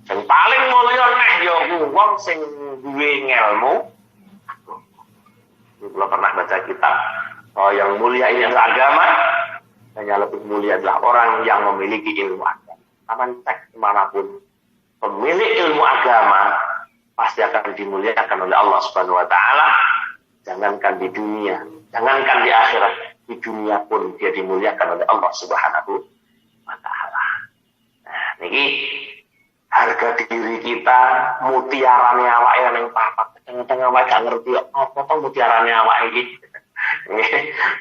Sing paling mulya neh ya wong sing duwe ngelmu. Kalau pernah baca kitab yang mulia ini adalah agama, dan yang lebih mulia adalah orang yang memiliki ilmu agama. Taman cek kemanapun pemilik ilmu agama pasti akan dimuliakan oleh Allah Subhanahu Wa Taala. Jangankan di dunia, jangankan di akhirat, di dunia pun dia dimuliakan oleh Allah Subhanahu Wa Taala. Nah, ini harga diri kita, mutiarane awake ning papat. Tengah-tengah awake gak ngerti apa to mutiarane awake iki.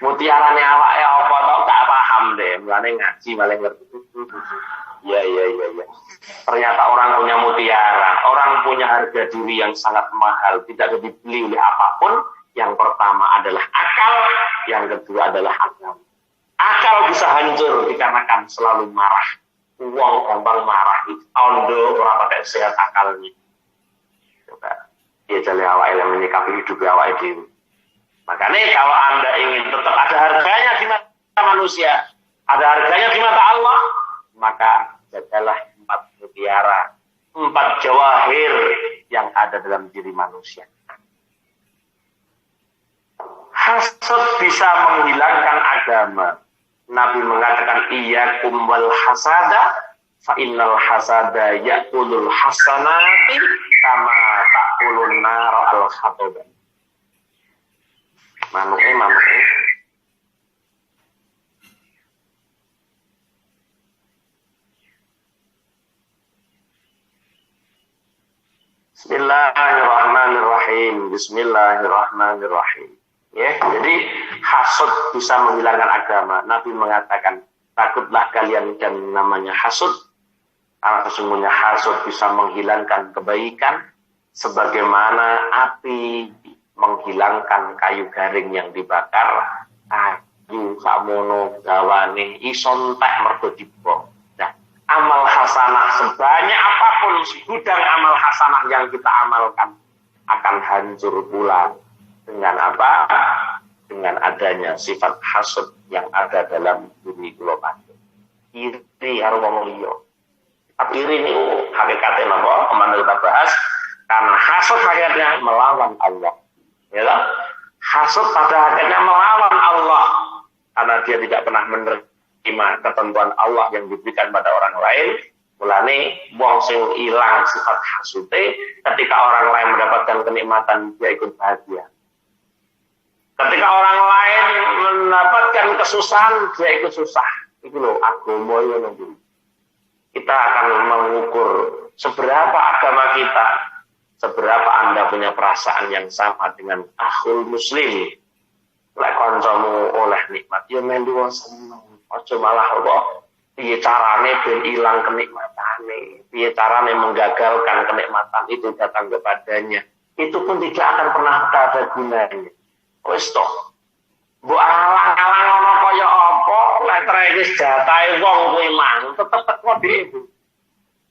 Mutiarane awake apa to gak paham deh. Mulane ngaji malah ngerti. Ya. Ternyata orang punya mutiara, orang punya harga diri yang sangat mahal, tidak dibeli oleh apapun. Yang pertama adalah akal, yang kedua adalah agama. Akal bisa hancur dikarenakan selalu marah. Uang gampang marah, ondo ora pakai sehat akalnya. Coba dia jadi awak yang menyikapi hidup awak itu. Makanya kalau Anda ingin tetap ada harganya di mata manusia, ada harganya di mata Allah, maka jagalah 4 mutiara, 4 jawahir yang ada dalam diri manusia. Hasad bisa menghilangkan agama. Nabi mengatakan iyyakum wal hasada fa innal hasada ya'kulul hasanati kama ta'kulun nar al khatab. Manuke. Bismillahirrahmanirrahim. Ya, jadi hasud bisa menghilangkan agama. Nabi mengatakan, takutlah kalian dan namanya hasud, karena sesungguhnya hasud bisa menghilangkan kebaikan, sebagaimana api menghilangkan kayu garing yang dibakar, kayu samono gawane ison teh mergo dibom. Nah, amal hasanah sebanyak apapun gudang amal hasanah yang kita amalkan akan hancur pula. Dengan apa? Dengan adanya sifat hasud yang ada dalam diri global. Iri harus ngomong iya. Tapi iri ini hakikatnya apa? Kemana kita bahas? Karena hasud hakikatnya melawan Allah. Ya kan? Hasud pada hakikatnya melawan Allah. Karena dia tidak pernah menerima ketentuan Allah yang diberikan pada orang lain. Mulane wong sing ilang sifat hasude, ketika orang lain mendapatkan kenikmatan dia ikut bahagia. Ketika orang lain mendapatkan kesusahan, dia ikut susah. Itu loh, agama itu. Kita akan mengukur seberapa agama kita, seberapa Anda punya perasaan yang sama dengan akhul muslim. Lek kancamu oleh nikmat, ya melu seneng. Aja malah apa? Piye carane ben ilang kenikmatane? Piye carane menggagalkan kenikmatan itu datang kepadanya? Itu pun tidak akan pernah ada gunanya. Wis to. Mbok alang-alang ana kaya apa, lek wis jatahe wong kuwi mang tetep teko dhewe.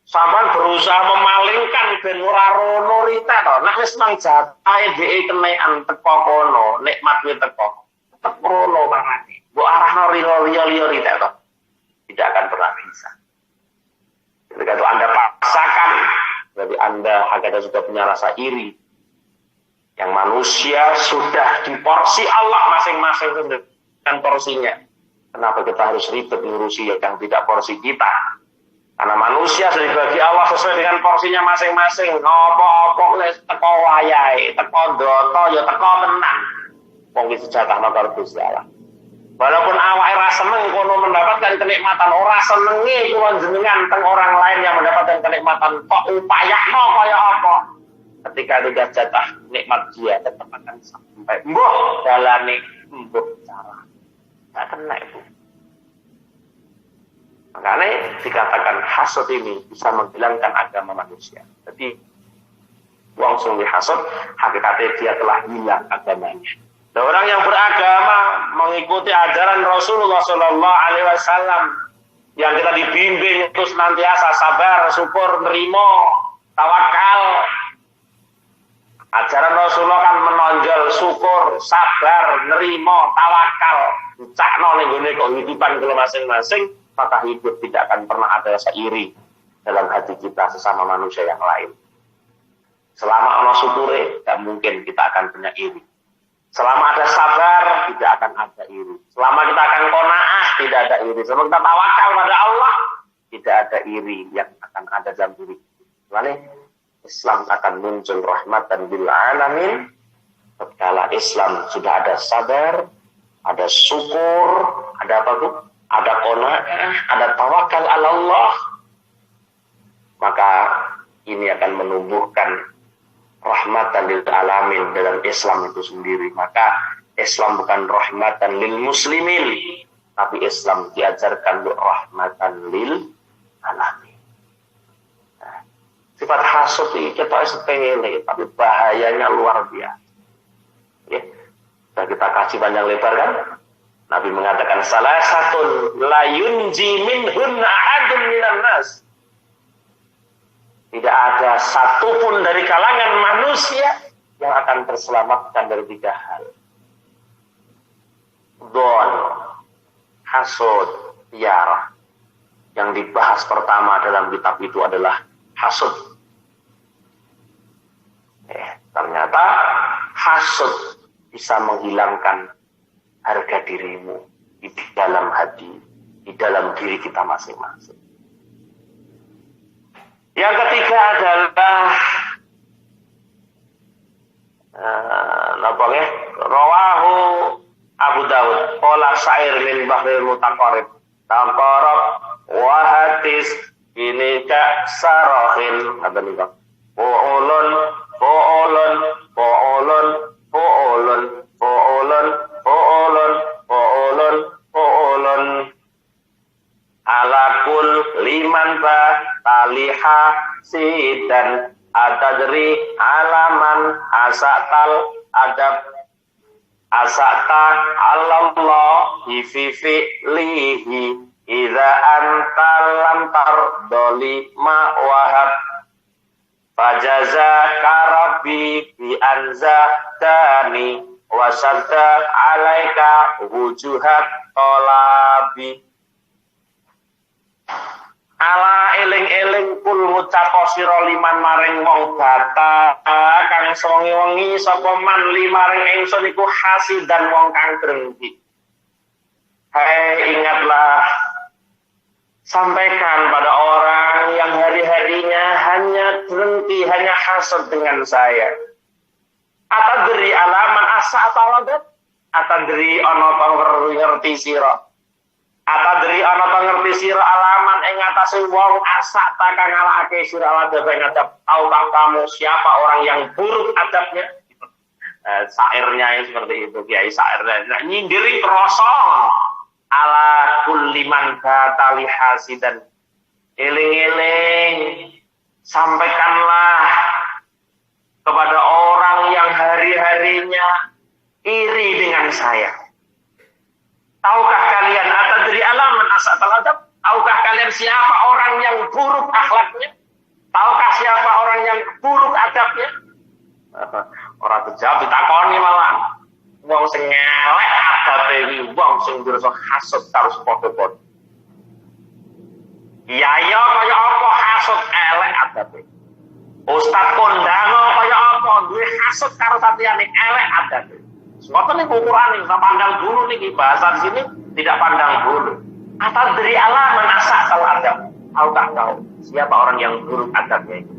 Sampeyan berusaha memalingkan ben ora rono rita to. Nek wis mang jatahe dhewe kenekan teko kono, nikmat kuwi teko. Tetep rono mangane. Mbok arahno liya-liya rita to. tidak akan pernah bisa. Ketika itu Anda paksakan, berarti Anda hakikatnya sudah punya rasa iri. Yang manusia sudah diporsi Allah masing-masing dengan porsinya. Kenapa kita harus ribet ngurusi yang tidak porsi kita? Karena manusia sudah dibagi Allah sesuai dengan porsinya masing-masing. Apa-apa wis teko wayahe, teko doto ya teko menang. Wong wis jatahno karo Gusti Allah. Walaupun awake ra seneng kono mendapatkan kenikmatan, ora senenge kula jenengan teng orang lain yang mendapatkan kenikmatan, kok upayakno kaya apa? Ketika sudah jatah nikmat dia tetap akan sampai mbuh dalane mbuh cara. Tak kena itu. Makanya dikatakan hasud ini bisa menghilangkan agama manusia. Jadi wong sing dihasud hakikatnya dia telah hilang agamanya. Dan orang yang beragama mengikuti ajaran Rasulullah Shallallahu Alaihi Wasallam yang kita dibimbing untuk senantiasa sabar, syukur, nerimo, tawakal. Ajaran Rasulullah kan menonjol syukur, sabar, nerimo, tawakal. Dicakno ning gone kehidupan kita masing-masing, maka hidup tidak akan pernah ada rasa iri dalam hati kita sesama manusia yang lain. Selama ana syukure, tidak mungkin kita akan punya iri. Selama ada sabar, tidak akan ada iri. Selama kita akan qanaah, tidak ada iri. Selama kita tawakal pada Allah, tidak ada iri yang akan ada dalam diri. Lalu Islam akan muncul rahmatan bil alamin. Tatkala Islam sudah ada sabar, ada syukur, ada apa tuh? Ada qanaah, ada tawakal ala Allah. Maka ini akan menumbuhkan rahmatan lil alamin dalam Islam itu sendiri. Maka Islam bukan rahmatan lil muslimin, tapi Islam diajarkan untuk rahmatan lil alamin. Nah, sifat hasud itu kita sepele, tapi bahayanya luar biasa. Ya, sudah kita kaji panjang lebar kan? Nabi mengatakan salah satu la yunji minhunna ahadun minan nas. Tidak ada satupun dari kalangan manusia yang akan terselamatkan dari 3 hal. Don, hasud, tiara. Yang dibahas pertama dalam kitab itu adalah hasud. Ternyata hasud bisa menghilangkan harga dirimu di dalam hati, di dalam diri kita masing-masing. Yang ketiga adalah rawahu Abu Dawud qala syair min bahril mutaqarrib taqarrab wa hadis ini ka sarahin kata niku fuulun fuulun fuulun fuulun fuulun fuulun fuulun fuulun alakul liman ba taliha sidan atadri alaman asatal adab asata Allah hififi lihi idza anta lam tardoli ma wahab fajaza karabi bi anza dani wasadda alaika wujuhat tolabi. Ala eling-eling kul ngucapo sira liman maring wong bata kang sewengi-wengi sapa man limaring ingsun iku hasidan wong kang drengki. Hai ingatlah, sampaikan pada orang yang hari-harinya hanya drengki, hanya hasad dengan saya. Atadri alaman asa ataladat, atadri ana ta ngerti sira. Atadri ana ta ngerti sira alaman ing atase wong asak ta kang ngalakake sira adab ing adab. Tahukah kamu siapa orang yang buruk adabnya? Sairnya seperti itu, kiai sairnya nyindiri kroso ala kulli man batali hasidan. Eling-eling, sampaikanlah kepada orang yang hari-harinya iri dengan saya. Tahukah kalian atadri alaman asatal adab? Tahukah kalian siapa orang yang buruk akhlaknya? Tahukah siapa orang yang buruk adabnya? Orang terjawab ditakoni malah. Wong sing elek adabe iki wong sing ngrasa hasud karo padha-padha. Ya kaya apa hasud elek adabe. Ustaz kondango kaya apa duwe hasud karo satiyane elek adabe. Ngoten niku ukuran ning pandang bulu niki bahasa di sini tidak pandang bulu. Atau dari alaman asak kalau adab. Tahu tak tahu siapa orang yang buruk adabnya itu?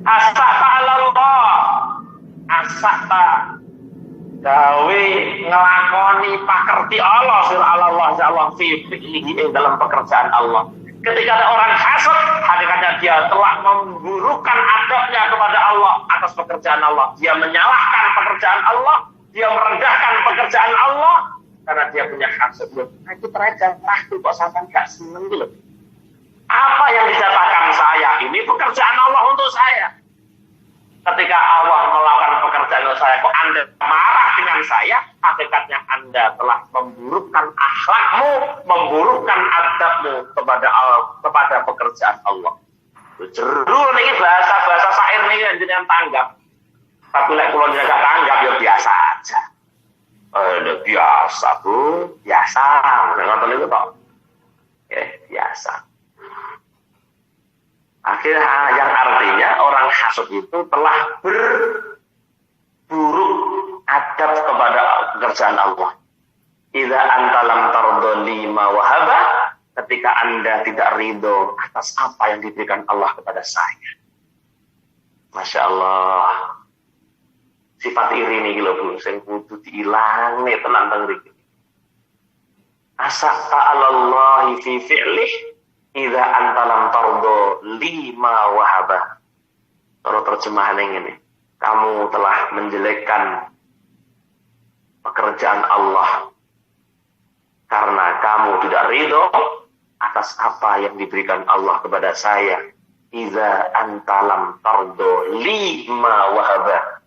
Asakta Allah, asakta gawe ngelakoni pakerti Allah sur Allah fi dalam pekerjaan Allah. Ketika ada orang hasad, hakikatnya dia telah memburukkan adabnya kepada Allah atas pekerjaan Allah. Dia menyalahkan pekerjaan Allah, dia merendahkan pekerjaan Allah karena dia punya hasad. Aku teraja pasti kok sampai gak seneng gitu. Apa yang dikatakan saya ini pekerjaan Allah untuk saya. Ketika Allah melakukan pekerjaan untuk saya, kok Anda marah dengan saya? Hakikatnya Anda telah memburukkan akhlakmu, memburukkan adabmu kepada pekerjaan Allah. Jeru ini bahasa syair ini yang jenengan tanggap. Tapi lek kula gak tanggap ya biasa aja. Biasa Bu, biasa. Ngoten niku tok. Biasa. Akhirnya yang artinya orang hasud itu telah berburuk adab kepada pekerjaan Allah. Idza anta lam tardo lima wahaba, ketika Anda tidak ridho atas apa yang diberikan Allah kepada saya. Masya Allah. Sifat iri ini lho Bu, sing kudu diilangne tenan teng mriki. Asaqta 'alallahi fi fi'lih idza anta lam tardo lima wahaba. Cara terjemahan ini, kamu telah menjelekkan pekerjaan Allah karena kamu tidak ridho atas apa yang diberikan Allah kepada saya. Idza anta lam tardo lima wahaba.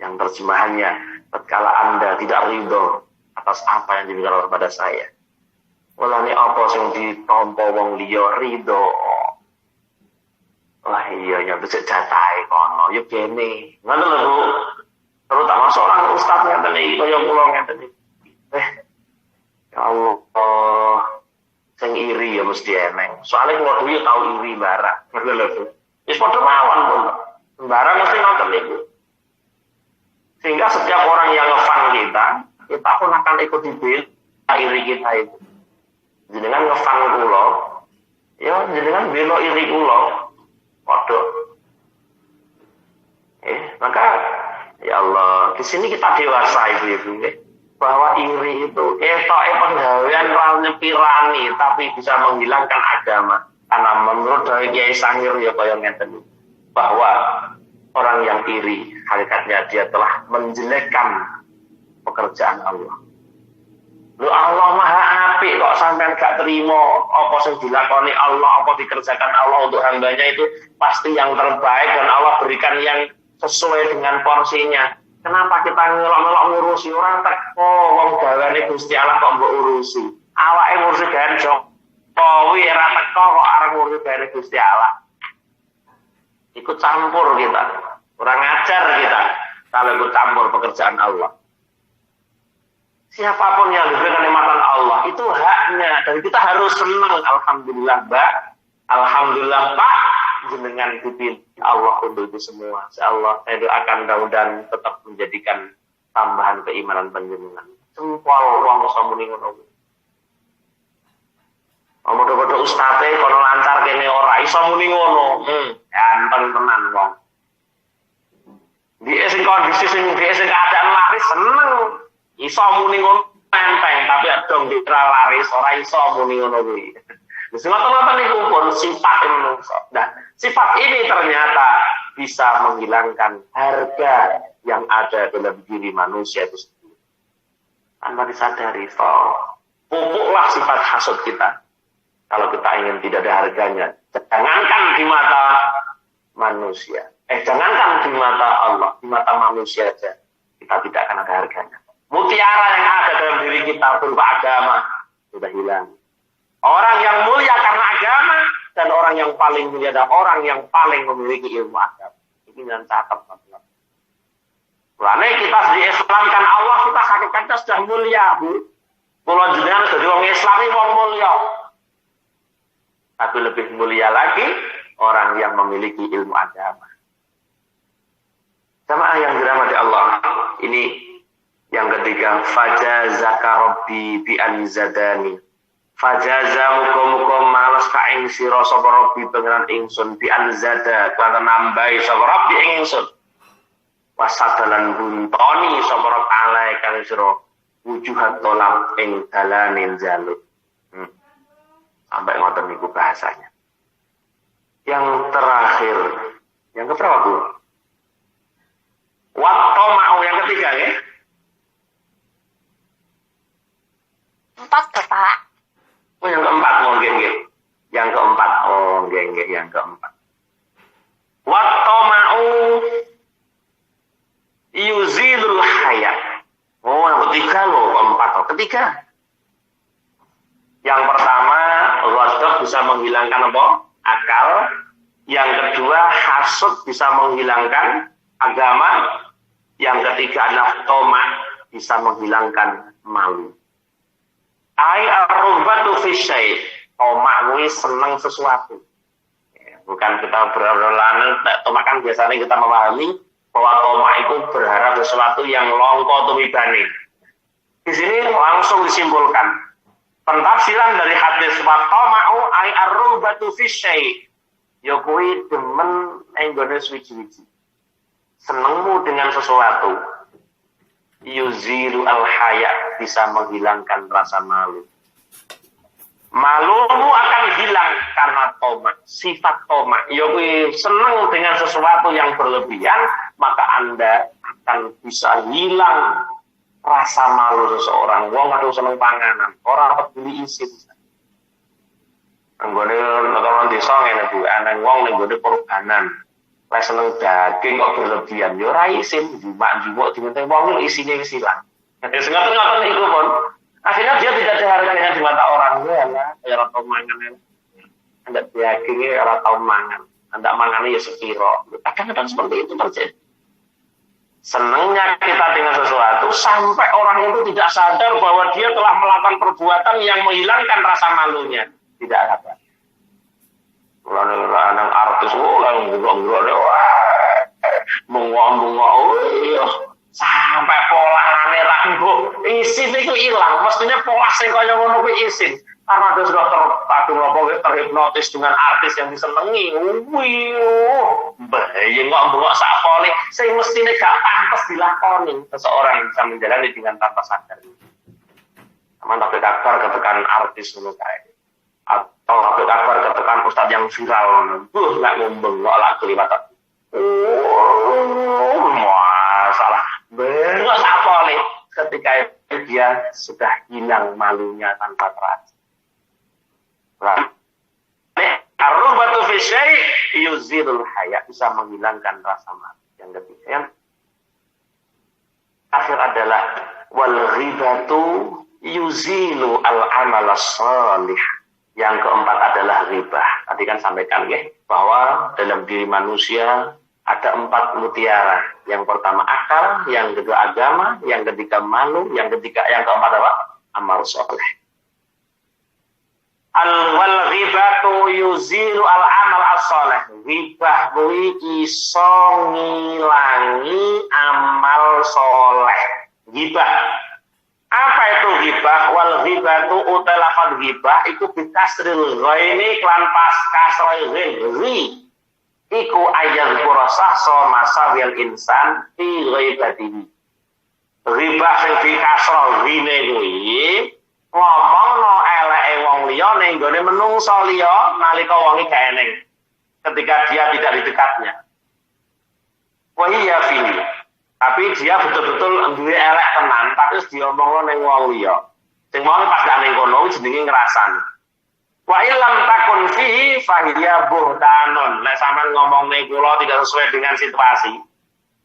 Yang terjemahannya, tatkala Anda tidak ridho atas apa yang diberikan Allah kepada saya. Walane apa sing ditampa wong liya ridho. Wah iya ya becik jatahe kono ya kene. Ngono lho Bu. Terus tak masuk orang ustaz ngeten iki kaya kula ngeten iki. Ya Allah. Sing iri ya mesti eneng. Soale kula dhewe tau iri barang. Ngono lho Bu. Wis padha mawon Bu. Sembarang mesti ngoten niku. Sehingga setiap orang yang ngefan kita pun akan ikut dibela iri kita itu. Jenengan ngefan kula, ya jenengan bela iri kula. Padha. Maka ya Allah, di sini kita dewasa Ibu-ibu bahwa iri itu ketoke penggawean ra nyepirani tapi bisa menghilangkan agama. Karena menurut dari Kiai Sangir ya kaya ngeten bahwa orang yang iri hakikatnya dia telah menjelekkan pekerjaan Allah. Lu Allah maha apik kok sampean gak terima apa sing dilakoni Allah, apa dikerjakan Allah untuk hambanya itu pasti yang terbaik dan Allah berikan yang sesuai dengan porsinya. Kenapa kita ngelok-ngelok ngurusi orang teko wong gawane Gusti Allah kok mbok urusi? Awake ngurusi gawe Jokowi ora teko kok arep ngurusi gawe Gusti Allah. Ikut campur kita, kurang ajar kita kalau ikut campur pekerjaan Allah. Siapapun yang diberikan nikmatan Allah itu haknya dan kita harus senang. Alhamdulillah Mbak, alhamdulillah Pak, jenengan dipilih Allah untuk itu semua. Insyaallah saya doakan mudah-mudahan tetap menjadikan tambahan keimanan panjenengan. Sempol wong samuni ngono. Padha-padha ustate kono lancar kene ora iso muni ngono. Ganteng tenan wong. Di sing kondisi sing keadaan laris seneng. Iso muni ngono enteng tapi dong dira laris ora iso muni ngono kuwi. Wis ngoten niku pun sifat menungso. Nah, sifat ini ternyata bisa menghilangkan harga yang ada dalam diri manusia itu sendiri. Tanpa disadari, pupuklah sifat hasud kita. Kalau kita ingin tidak ada harganya, jangankan di mata manusia. Jangankan di mata Allah, di mata manusia saja kita tidak akan ada harganya. Mutiara yang ada dalam diri kita berupa agama sudah hilang. Orang yang mulia karena agama dan orang yang paling mulia adalah orang yang paling memiliki ilmu agama. Ini yang catat. Karena kita diislamkan Allah, kita hakikatnya sudah mulia, Bu. Kalau jenengan jadi orang Islam ini orang mulia. Tapi lebih mulia lagi orang yang memiliki ilmu agama. Jamaah yang dirahmati Allah, ini yang ketiga, fajazaka rabbi bi anzadani. Fajaza muga-muga males ka ing sira sapa rabbi pangeran ingsun bi anzada kana nambahi sapa rabbi ing ingsun. Wasadalan buntoni sapa rabb alai kang sira wujuhat tolak ing dalanin jaluk. Sampai ngoten niku bahasanya. Yang terakhir, yang keberapa Bu? Watto mau yang ketiga ya? 4 Bapak. Oh yang keempat mungkin nggih. Yang keempat, oh nggih yang keempat. Watto mau yuzilul hayat. Oh yang ketiga loh, keempat loh. Ketiga. Yang pertama, ghadab bisa menghilangkan apa? Akal. Yang kedua, hasud bisa menghilangkan agama. Yang ketiga adalah tomak bisa menghilangkan malu. Ai ar-rughbatu fi syai'. Tomak kuwi seneng sesuatu. Bukan kita berlalu, tomak kan biasanya kita memahami bahwa tomak itu berharap sesuatu yang longko tumibane. Di sini langsung disimpulkan pentafsiran dari hadis wa toma'u ai ar-rughbatu fi syai'. Ya kuwi demen enggone suwi-wiji. Senengmu dengan sesuatu. Yuzilu al-haya bisa menghilangkan rasa malu. Malumu akan hilang karena tomak. Sifat tomak. Ya kuwi seneng dengan sesuatu yang berlebihan, maka Anda akan bisa hilang rasa malu seseorang. Wong karo seneng panganan, ora peduli isin. Anggone orang desa ngene Bu, ana wong ning gone kurbanan. Lah seneng daging kok berlebihan, yo ora isin, jimak-jimak diminta wong isine wis ilang. Wis ngoten niku pun. Akhirnya dia tidak ada harganya di mata orang. Ya lah, ya ora tau mangan. Anda dagingnya ora tau mangan. Anda mangannya ya sepiro. Kadang-kadang seperti itu terjadi. Senangnya kita dengan sesuatu sampai orang itu tidak sadar bahwa dia telah melakukan perbuatan yang menghilangkan rasa malunya. Tidak ada. Anak artis, sampai polane rambut isin itu hilang. Mestinya pola sing kaya ngono kuwi isin. Karena dia sudah terhipnotis dengan artis yang disenengi. Bahaya ngomong sak pole sing mestine gak pantes dilakoni seseorang yang bisa menjalani dengan tanpa sadar. Aman tapi kabar ketekan artis ngono kae. Atau tapi kabar ketekan ustaz yang viral. Lek ngomong kok lak keliwatan. Masalah. Bengok sak pole ketika dia sudah hilang malunya tanpa terasa. Ar-rughbatu fi syai' yuzilul haya bisa menghilangkan rasa malu. Yang ketiga, yang akhir adalah wal ghibatu yuzilu al-amal salih. Yang keempat adalah ghibah. Tadi kan sampaikan ya bahwa dalam diri manusia ada 4 mutiara. Yang pertama akal, yang kedua agama, yang ketiga malu, yang keempat apa? Amal salih. Wal ghibatu yuzilu al amal as-salih. Ghibah kuwi iso ngilangi amal soleh. Ghibah. Apa itu ghibah? Wal ghibatu utalafat ghibah iku bikasril ghaini klan pas kasrul ghairi. Iku ayat kurasah so masawil insan fi ghibatihi. Ghibah sing dikasrul ghaine kuwi ngomongno eleke wong liya ning gone menungso liya nalika wong iki gak eneng ketika dia tidak di dekatnya. Wa iya fini. Tapi dia betul-betul duwe elek tenan tapi wis diomongno ning wong liya. Sing wong pas gak ning kono jenenge ngrasani. Wa illam takun fihi fahiya buhtanun. Nek sampean ngomongne kula tidak sesuai dengan situasi,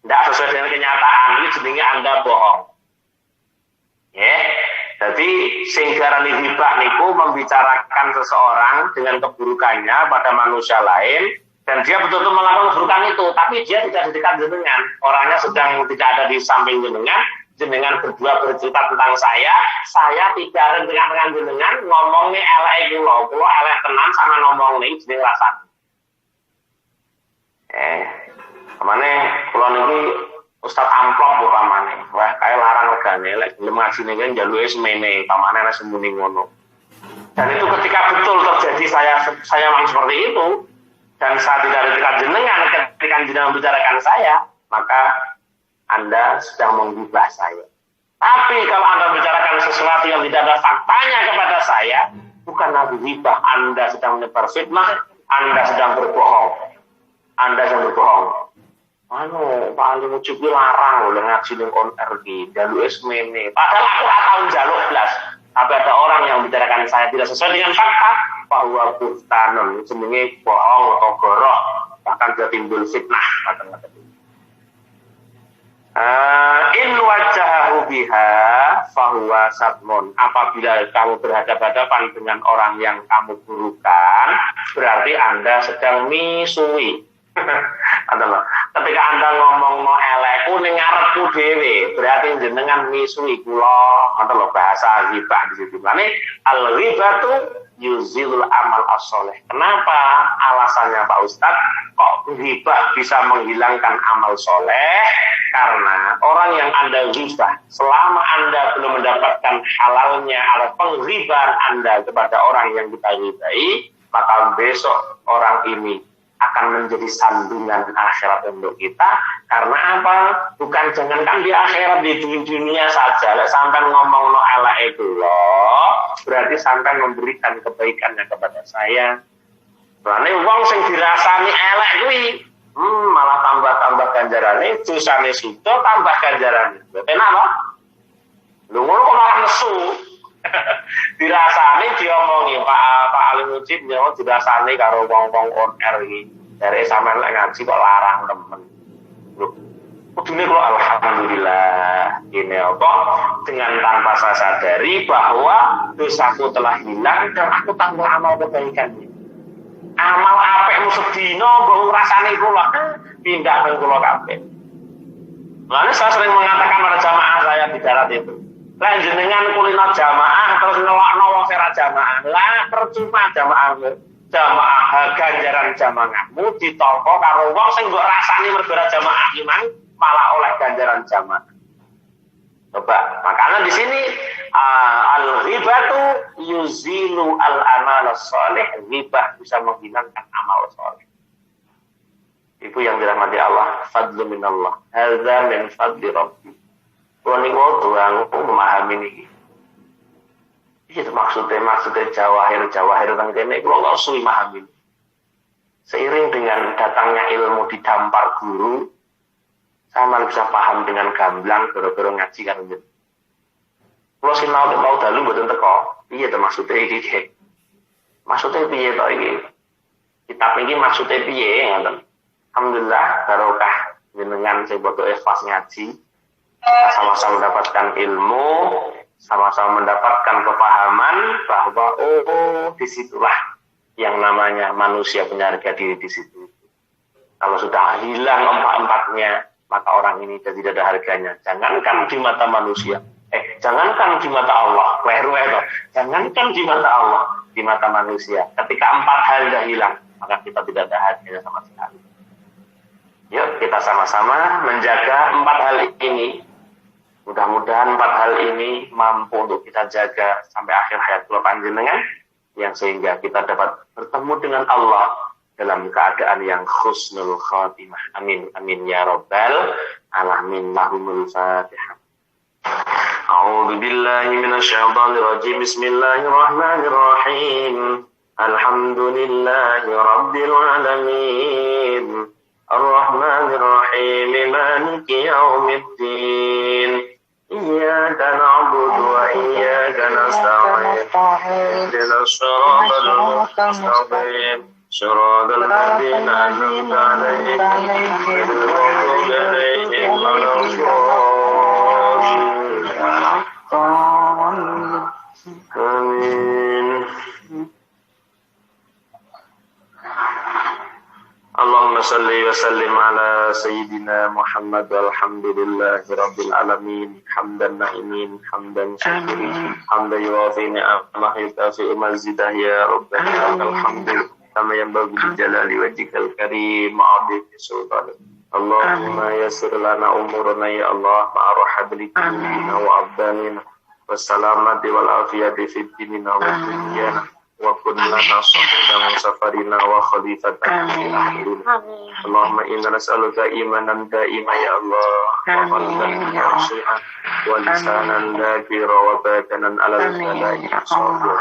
tidak sesuai dengan kenyataan, ini jenenge Anda bohong. Ya. Jadi sing darani ghibah niku membicarakan seseorang dengan keburukannya pada manusia lain dan dia betul-betul melakukan keburukan itu, tapi dia tidak di dekat jenengan. Orangnya sedang tidak ada di samping jenengan, jenengan berdua bercerita tentang saya tidak ada dengan jenengan ngomongnya elek kula elek tenan sama ngomong nih jeneng rasane. Kemana kula niki Ustaz amplop upamane. Wah, kae larang regane lek gelem ngajine kan njaluke semene, pamane ana sembuni ngono. Dan itu ketika betul terjadi saya memang seperti itu dan saya tidak ada jenengan ketika jenengan membicarakan saya, maka Anda sedang menggibah saya. Tapi kalau Anda bicarakan sesuatu yang tidak ada faktanya kepada saya, bukan lagi gibah, Anda sedang menyebar fitnah, Anda sedang berbohong. Anda sedang berbohong. Pak Ali Mujib larang oleh ngaji ning on RG, jaluk semene. Padahal aku ora tau njaluk blas. Tapi ada orang yang bicarakan saya tidak sesuai dengan fakta, bahwa buhtanun jenenge bohong atau gorok, bahkan bisa timbul fitnah kata-kata itu. In wajahahu biha fahuwa satmun. Apabila kamu berhadapan-hadapan dengan orang yang kamu burukan, berarti Anda sedang misui. Ketika Anda ngomong no eleku ning ngarepku dhewe, berarti jenengan misui kula. Ngoten lho bahasa ghibah di situ. Mane al-ghibatu yuzilul amal as-shalih. Kenapa? Alasannya Pak Ustadz, kok ghibah bisa menghilangkan amal soleh? Karena orang yang Anda ghibah, selama Anda belum mendapatkan halalnya atau pengghibahan Anda kepada orang yang kita ghibahi, maka besok orang ini akan menjadi sandungan akhirat untuk kita. Karena apa? Bukan jangankan di akhirat, di dunia saja. Sampai ngomong no elek itu loh, berarti sampai memberikan kebaikannya kepada saya. Berarti wong sing dirasani elek kuwi malah tambah ganjarane, dosane sida tambah ganjarane. Enak loh. Lho ngono kok malah nesu. Dirasani diomongi Pak Ali Mujib nyawa dirasani karo wong-wong on air iki. Dari sampean lek ngaji kok larang temen. Loh, kudune kok alhamdulillah ini apa dengan tanpa saya sadari bahwa dosaku telah hilang dan aku tambah amal kebaikannya. Amal apikmu sedina mbok rasane kula pindah nang kula kabeh. Lalu saya sering mengatakan pada jamaah saya di darat itu, lah jenengan kulino jamaah terus ngelokno wong sira jamaah. Lah percuma jamaah ganjaran jamaahmu ditampa karo wong sing mbok rasani mergo jamaah iman malah oleh ganjaran jamaah. Coba, makanya di sini al-ghibatu yuzilu al-amal shalih, ghibah bisa menghilangkan amal saleh. Itu yang dirahmati Allah, fadlu minallah, hadza min fadli rabbi. Kuwi niku doang memahami niki. Itu maksudnya jawahir teng kene kula kok suwi memahami. Seiring dengan datangnya ilmu didampar guru, sama bisa paham dengan gamblang gara-gara ngaji karo njen. Kula sinau tau dalu mboten teko. Piye to maksude iki? Maksude piye to iki? Kitab iki maksude piye ngoten. Alhamdulillah barokah jenengan sing bodo ikhlas ngaji. Sama-sama mendapatkan ilmu, sama-sama mendapatkan kepahaman bahwa disitulah yang namanya manusia punya harga diri di situ. Kalau sudah hilang empat-empatnya, maka orang ini tidak ada harganya. Jangankan di mata manusia, jangankan di mata Allah, jangankan di mata Allah, di mata manusia. Ketika empat hal sudah hilang, maka kita tidak ada harganya sama sekali. Yuk kita sama-sama menjaga empat hal ini. Mudah-mudahan empat hal ini mampu untuk kita jaga sampai akhir hayat kula panjenengan, yang sehingga kita dapat bertemu dengan Allah dalam keadaan yang husnul khatimah. Amin amin ya rabbal alamin. Lahumul Fatihah. A'udzu billahi minasyaitonir rajim. Bismillahirrahmanirrahim. Alhamdulillahi rabbil alamin. Ar-Rahmanir Rahim. Maliki yaumiddin. إياك نعبد وإياك نستعين اهدنا الصراط المستقيم صراط الذين أنعمت عليهم غير المغضوب عليهم ولا الضالين آمين. اللهم صل وسلم على سيدنا sayyidina Muhammad walhamdulillahi rabbil alamin hamdan na'imin hamdan syakirin hamdan yuwafi ni'amah yukafi mazidah ya rabbana alhamdulillah kama yanbaghi bi jalali wajhikal karim ma'adhi sultan Allahumma yassir lana umurana ya Allah ma'arahadli qulubina wa abdanina wassalamati wal afiyati fid dinina wa dunyana wa kun lana sahidan wa safarina wa khalifatan fil akhirin Allahumma inna nas'aluka imanan da'ima ya Allah wa qalban khashi'an wa lisanan dhakira wa badanan alal bala'i sabir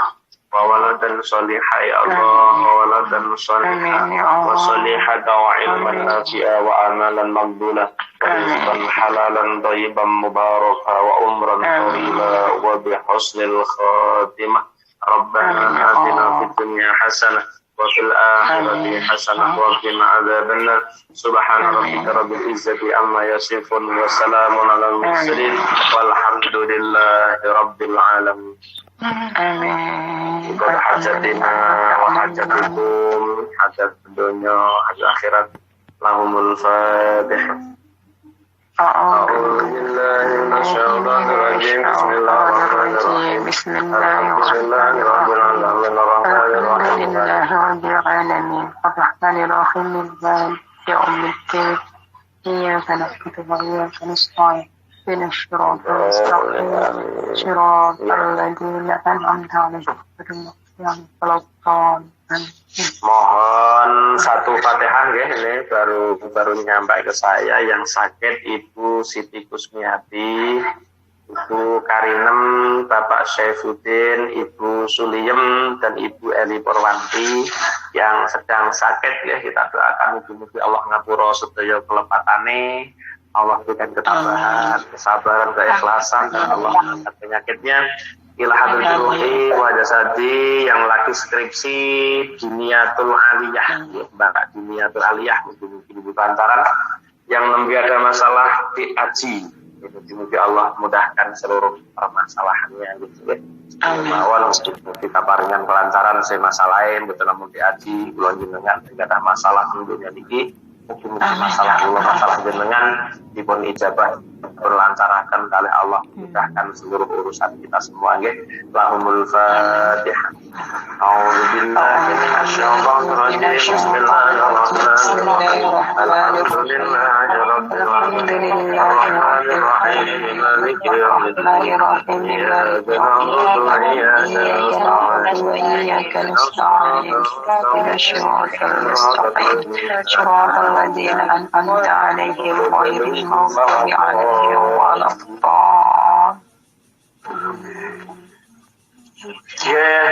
wa waladan salihah ya Allah wa waladan salihah wa salihata wa ilman nafi'a wa amalan maqbula wa rizqan halalan thayyiban mubaraka wa umran tawila wa bihusnil khatimah Rabbana atina fid dunya hasanah wa fil akhirati hasanah wa qina adzabannar subhana rabbika rabbil izzati amma yasifun wa salamun alal mursalin walhamdulillahi rabbil alamin amin hajatina wa hajatukum hajat dunya hajat akhirat lahumul fatihah أعوذ بالله من الشيطان الرجيم بسم الله الرحمن الرحيم الحمد لله رب العالمين الرحمن الرحيم لله رب العالمين الرحمن الرحيم مالك يوم الدين إياك نعبد وإياك نستعين اهدنا الصراط المستقيم صراط الذين أنعمت عليهم غير المغضوب عليهم Mohon satu Fatihah ya, ini baru nyampai ke saya yang sakit Ibu Siti Kusmiati, Ibu Karinem, Bapak Syaifuddin, Ibu Suliem dan Ibu Eli Purwanti yang sedang sakit ya, kita doakan mugi-mugi Allah ngapura sedaya kelepatane, Allah berikan ketabahan, kesabaran, keikhlasan dan Allah mengangkat penyakitnya. Ilhadul Ruhi wa Jasadi yang lagi skripsi Diniatul Aliyah ya, Mbak Diniatul Aliyah mungkin Ibu Bantaran yang lebih ada masalah di Aji semoga Allah mudahkan seluruh permasalahannya gitu ya. Mawon kita paringan kelancaran saya masalahin betul namun di Aji belum jenengan tidak ada masalah dunia niki mungkin masalah Allah masalah jenengan dipun ijabah berlancarakan oleh Allah mudahkan seluruh urusan kita semua nggih. Lahumul Fatihah. A'udzu billahi minasyaitonir rajim. Bismillahirrahmanirrahim. Alhamdulillahi rabbil alamin. Arrahmanir rahim. Maliki yaumiddin. Iyyaka na'budu wa iyyaka nasta'in. Ihdinas siratal mustaqim. Shiratal ladzina an'amta 'alaihim ghairil maghdubi 'alaihim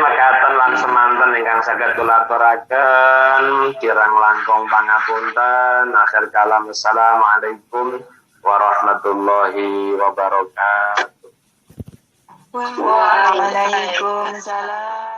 mekaten lan semanten ingkang saged kula aturaken kirang langkung pangapunten akhir kalam assalamualaikum warahmatullahi wabarakatuh. Waalaikumsalam.